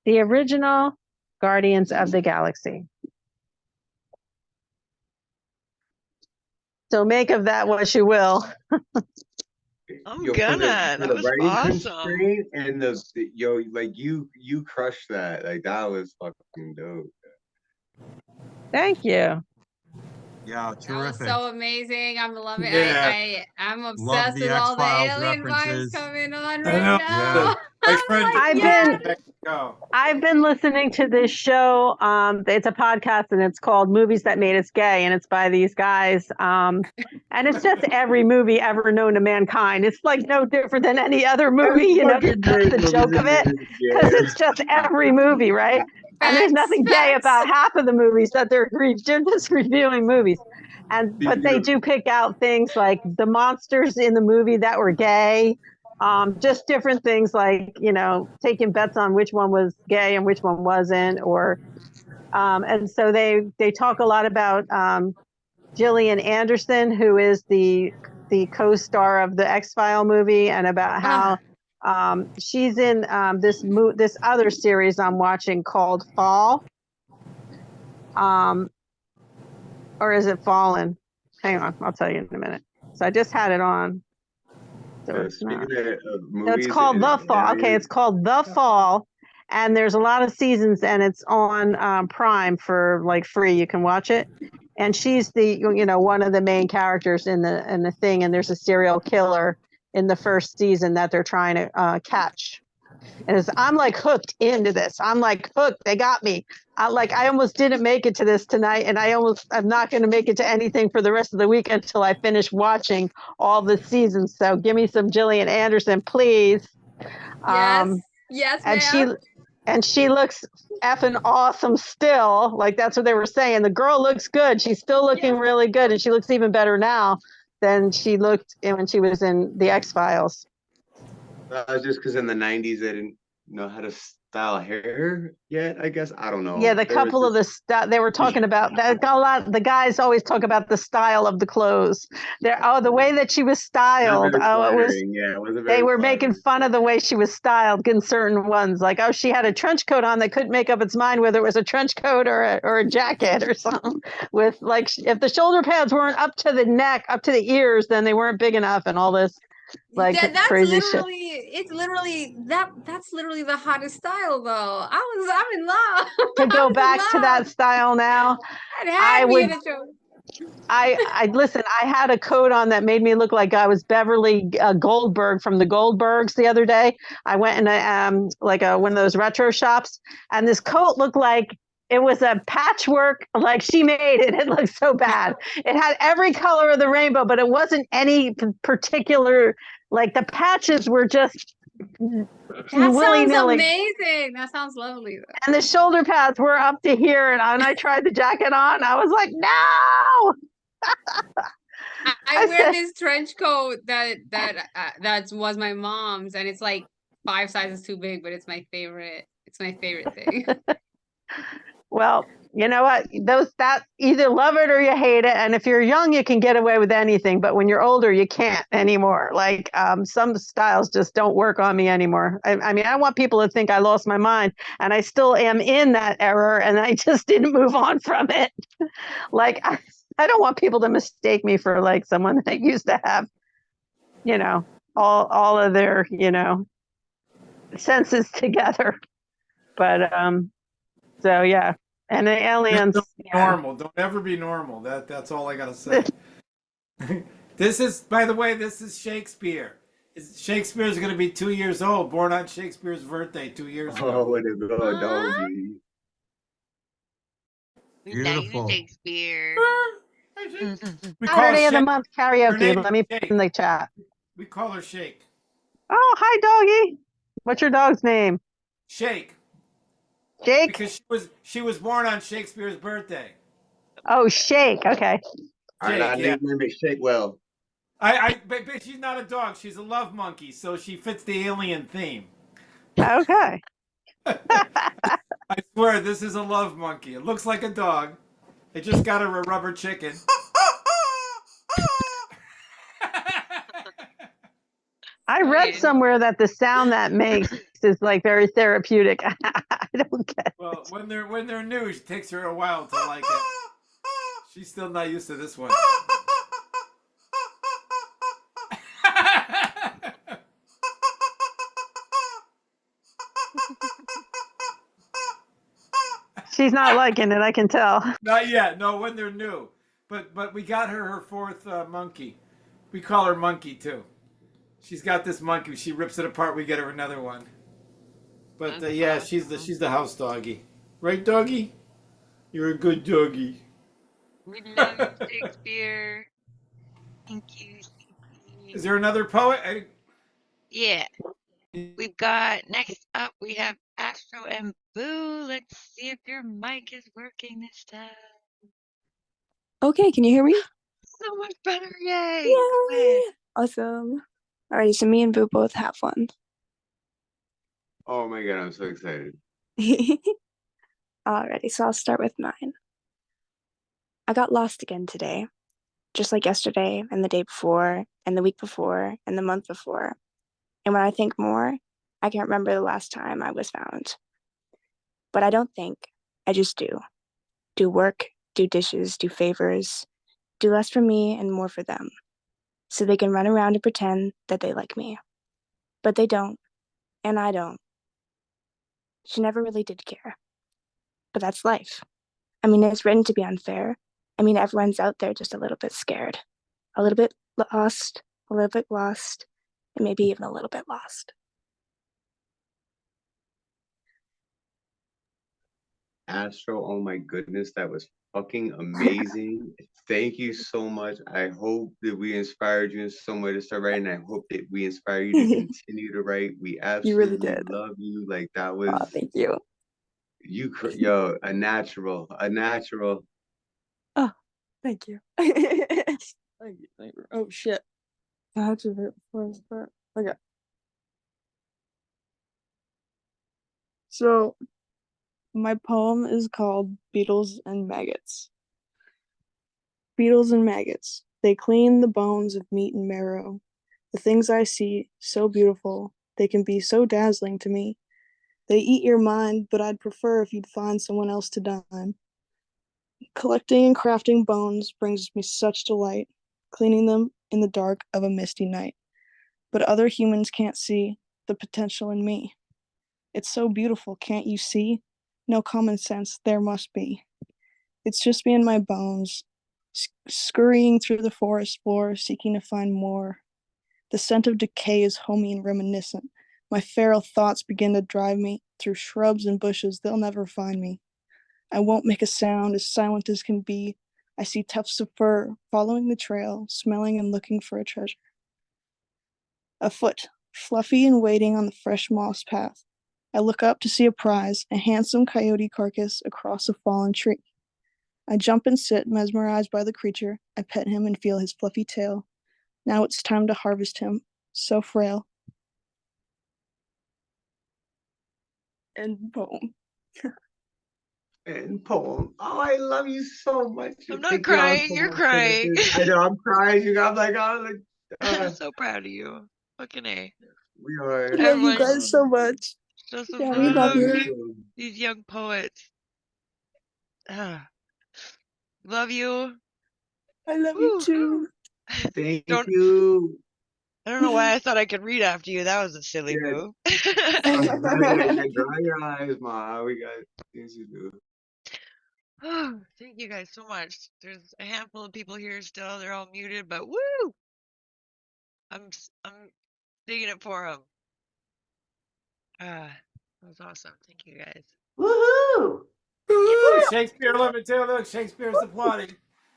The original Guardians of the Galaxy. So make of that what you will. I'm Yo, gonna. for That the was writing awesome. constraint and yo, like you crushed that. Like that was fucking dope. Thank you. Yeah, That was terrific. so amazing. I'm loving. Yeah. I'm Love obsessed the with all the X-Files alien vibes references. coming on I right know. now. My friend I've Julian been Matthews. I've been listening to this show. It's a podcast and it's called Movies That Made Us Gay, and it's by these guys. And it's just every movie ever known to mankind. It's like no different than any other movie, you know, Fucking that's great the joke of it. Because it's just every movie, right? And there's nothing gay about half of the movies that they're just reviewing movies. But they do pick out things like the monsters in the movie that were gay. Just different things like, you know, taking bets on which one was gay and which one wasn't, or and so they talk a lot about Gillian Anderson, who is the co-star of the X-File movie, and about how she's in this other series I'm watching called Fall. Or is it Fallen? Hang on, I'll tell you in a minute. So I just had it on. So it's not. Of movies, No, it's called The Fall. Okay, it's called The Fall, and there's a lot of seasons, and it's on Prime for like free. You can watch it, and she's one of the main characters in the thing. And there's a serial killer in the first season that they're trying to catch. And I'm like hooked into this. I'm like hooked. They got me. I almost didn't make it to this tonight, and I'm not going to make it to anything for the rest of the week until I finish watching all the seasons. So give me some Gillian Anderson, please. Yes, and she looks effing awesome still. Like that's what they were saying. The girl looks good. She's still looking really good, and she looks even better now than she looked when she was in the X-Files. Just because in the 90s they didn't know how to style hair yet, I guess. I don't know. Yeah, they were talking about that. Got a lot. The guys always talk about the style of the clothes. The way that she was styled. They were making fun of the way she was styled in certain ones. Like, oh, she had a trench coat on that couldn't make up its mind whether it was a trench coat or a jacket or something. With like, if the shoulder pads weren't up to the neck, up to the ears, then they weren't big enough, and all this. Like that's crazy literally shit. it's literally that's literally the hottest style though. I'm in love. To go back to that style now, I would. I listen. I had a coat on that made me look like I was Beverly Goldberg from the Goldbergs the other day. I went in one of those retro shops, and this coat looked like it was a patchwork. Like she made it. It looked so bad. It had every color of the rainbow, but it wasn't any particular. Like the patches were just That sounds amazing. That sounds lovely. And the shoulder pads were up to here, and I tried the jacket on. I was like, no. I wear this trench coat that was my mom's, and it's like 5 sizes too big, but it's my favorite. It's my favorite thing. Well, you know what? That either love it or you hate it. And if you're young, you can get away with anything, but when you're older, you can't anymore. Like some styles just don't work on me anymore. I mean, I want people to think I lost my mind, and I still am in that error, and I just didn't move on from it. Like I don't want people to mistake me for like someone that used to have, all of their, senses together. But so yeah. And the aliens. Don't be normal. Don't ever be normal. That's all I gotta say. This is, by the way, this is Shakespeare. Shakespeare's gonna be 2 years old, born on Shakespeare's birthday 2 years ago. Oh, way to go, doggy. Beautiful. Shakespeare. Saturday of the month karaoke. Let me put in the chat. We call her Shake. Oh, hi, doggy. What's your dog's name? Shake. Jake? Because she was born on Shakespeare's birthday. Oh, Shake. Okay. All right, Jake, I yeah. named it Shake Well. But she's not a dog. She's a love monkey, so she fits the alien theme. Okay. I swear, this is a love monkey. It looks like a dog. It just got her a rubber chicken. I read somewhere that the sound that makes is like very therapeutic. I don't get it. Well, when they're new, it takes her a while to like it. She's still not used to this one. She's not liking it, I can tell. Not yet. No, when they're new. But we got her fourth monkey. We call her Monkey too. She's got this monkey. She rips it apart. We get her another one. But yeah, she's the house doggy, right, doggy? You're a good doggy. We love Shakespeare. Thank you. Is there another poet? Yeah. We've got next up. We have Astro and Boo. Let's see if your mic is working this time. Okay, can you hear me? So much better! Yay! Yay! Awesome. Alrighty, so me and Boo both have one. Oh my God, I'm so excited. Alrighty, so I'll start with mine. I got lost again today, just like yesterday and the day before and the week before and the month before. And when I think more, I can't remember the last time I was found. But I don't think, I just do. Do work, do dishes, do favors, do less for me and more for them, so they can run around and pretend that they like me. But they don't, and I don't. She never really did care. But that's life. I mean, it's written to be unfair. I mean, everyone's out there just a little bit scared, a little bit lost, and maybe even a little bit lost. Astro, oh my goodness, that was fucking amazing. Thank you so much. I hope that we inspired you in some way to start writing. I hope that we inspire you to continue to write. We absolutely did. love you. Like that was Thank you. Yo, a natural. Oh, thank you. Thank you. Oh shit. I had to hit before I start. Okay. So my poem is called Beetles and Maggots. Beetles and maggots, they clean the bones of meat and marrow. The things I see, so beautiful, they can be so dazzling to me. They eat your mind, but I'd prefer if you'd find someone else to dine. Collecting and crafting bones brings me such delight, cleaning them in the dark of a misty night. But other humans can't see the potential in me. It's so beautiful, can't you see? No common sense, there must be. It's just me and my bones, scurrying through the forest floor, seeking to find more. The scent of decay is homey and reminiscent. My feral thoughts begin to drive me through shrubs and bushes. They'll never find me. I won't make a sound, as silent as can be. I see tufts of fur following the trail, smelling and looking for a treasure. A foot, fluffy and waiting on the fresh moss path. I look up to see a prize, a handsome coyote carcass across a fallen tree. I jump and sit, mesmerized by the creature. I pet him and feel his fluffy tail. Now it's time to harvest him, so frail. End poem. And poem. Oh, I love you so much. I'm not Thank you all crying. so You're much for crying. this. I know I'm crying. You got like, oh, I'm so proud of you. Fucking A. we are. I love you guys so much. Show some Yeah, we love love. you. These young poets. Love you. I love you too. Thank Don't- you. I don't know why I thought I could read after you. That was a silly Yeah. move. Dry your eyes, Ma. We got things to do. Oh, thank you guys so much. There's a handful of people here still. They're all muted, but woo! I'm singing it for them. That was awesome. Thank you guys. Woohoo! Woo! Shakespeare love it too. Look, Shakespeare's applauding.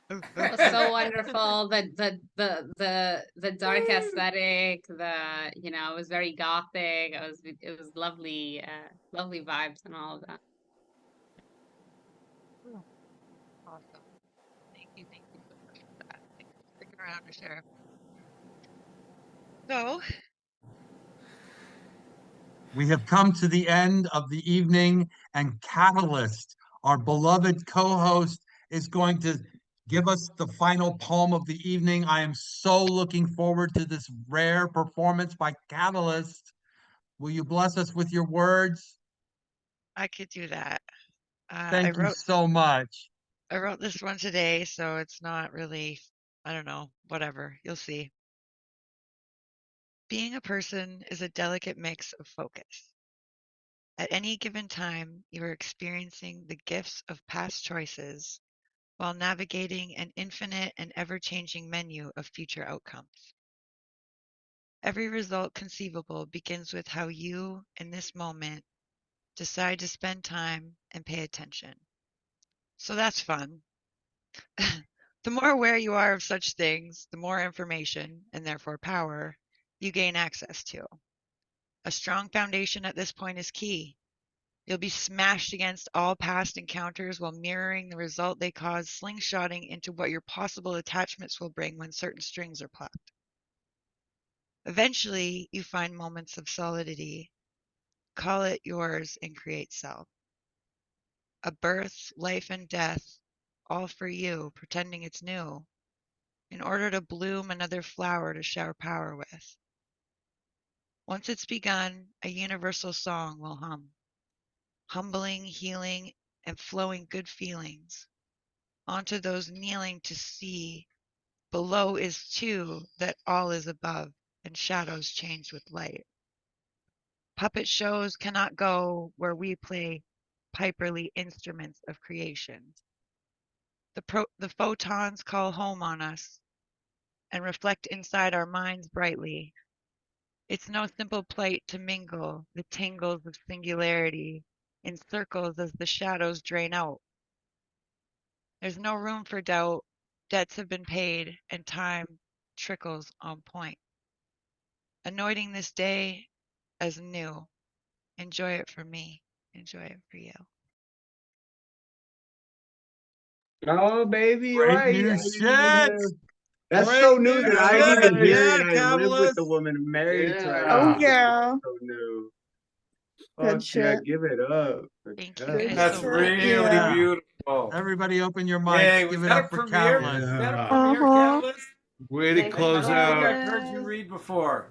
It was so wonderful. The dark aesthetic, it was very gothic. It was lovely, lovely vibes and all of that. Awesome. Thank you so much for that. Thanks for sticking around to share. So, We have come to the end of the evening, and KataLyst, our beloved co-host, is going to give us the final poem of the evening. I am so looking forward to this rare performance by KataLyst. Will you bless us with your words? I could do that. Thank you so much. I wrote this one today, so it's not really, I don't know, whatever. You'll see. Being a person is a delicate mix of focus. At any given time, you are experiencing the gifts of past choices while navigating an infinite and ever-changing menu of future outcomes. Every result conceivable begins with how you, in this moment, decide to spend time and pay attention. So that's fun. The more aware you are of such things, the more information, and therefore power, you gain access to. A strong foundation at this point is key. You'll be smashed against all past encounters while mirroring the result they cause, slingshotting into what your possible attachments will bring when certain strings are plucked. Eventually, you find moments of solidity. Call it yours and create self. A birth, life, and death, all for you, pretending it's new, in order to bloom another flower to share power with. Once it's begun, a universal song will hum, humbling, healing, and flowing good feelings onto those kneeling to see below is too that all is above, and shadows change with light. Puppet shows cannot go where we play piperly instruments of creation. The photons call home on us and reflect inside our minds brightly. It's no simple plight to mingle the tingles of singularity in circles as the shadows drain out. There's no room for doubt. Debts have been paid and time trickles on point. Anointing this day as new. Enjoy it for me. Enjoy it for you. Oh, baby, Great right. new I shit. didn't even- That's Great so new new that I didn't even shit. hear it. Yeah, I live with the KataLyst. woman I'm married to right Yeah. now. Oh yeah. So new. Good Fuck yeah, shit. give it up. For Thank you Kat. guys That's so really much. Yeah. beautiful. Everybody open your mics. Yay, Give was it that a up for premiere? KataLyst. Was that a Yeah. premiere, KataLyst? Way to Thank close I don't think out. I've heard you read before.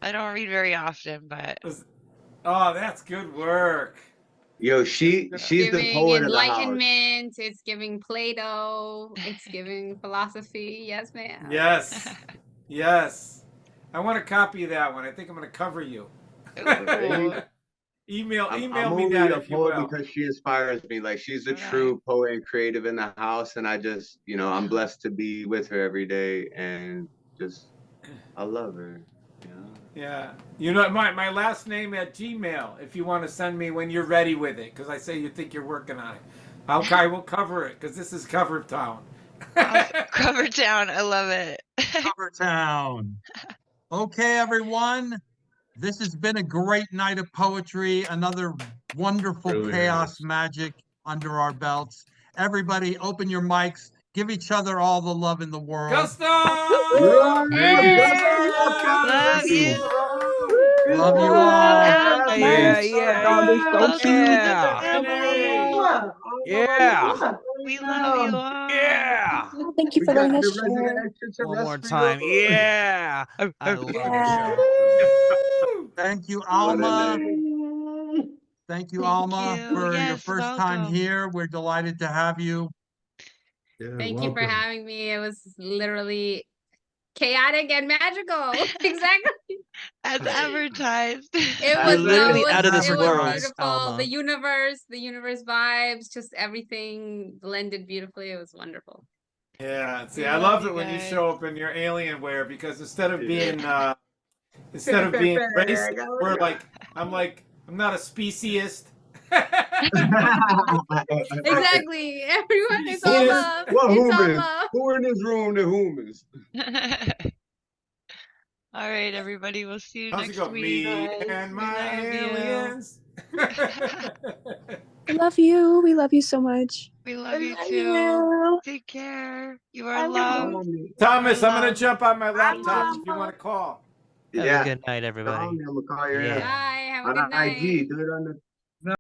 I don't read very often, but Oh, that's good work. Yo, she's the Giving poet of the house. enlightenment, it's giving Plato, it's giving philosophy. Yes, ma'am. Yes. Yes. I want a copy of that one. I think I'm going to cover you. Right? email I'm me only that a if you poet will. because she inspires me. Like she's a Alright. true poet and creative in the house, and I just, I'm blessed to be with her every day, and just I love her. Yeah. You know, my last name at Gmail, if you want to send me when you're ready with it, because I say you think you're working on it. I will cover it, because this is Cover Town. Cover Town, I love it. Cover Town. Okay, everyone. This has been a great night of poetry. Another wonderful Really chaos is. magic under our belts. Everybody, open your mics. Give each other all the love in the world. Gusto! Love you. Love you all. Yeah, Peace. yeah. We love you all. Yeah. Thank you We for got letting the us resident share. One more extraterrestrial. time. Yeah. I love Yeah. you. Thank you, What a Alma. name. Thank you, Thank Alma, you. for your Yes, first time welcome. here. We're delighted to have you. Yeah, Thank you for welcome. having me. It was literally chaotic and magical. Exactly. As advertised. It You're was literally it was, out of this it was world, beautiful. Alma. The universe vibes, just everything blended beautifully. It was wonderful. Yeah, see, We I love love you it when you guys. show up in your alien wear, because instead of being racist, I'm not a speciest. Exactly. Everyone is all Speciest. love. What It's all human? love. Who in this room the humans? All right, everybody. We'll see you How's it next go? week. Me and We my love you. aliens. We love you. We love you so much. We love you love too. you. Take care. You I are love loved. Thomas, You are I'm gonna loved. jump on my Thank laptop you. if you want to call. Have Yeah. a good night, everybody. I'm gonna call your Yeah. ass. Bye. Have a On good night. IG, do it on the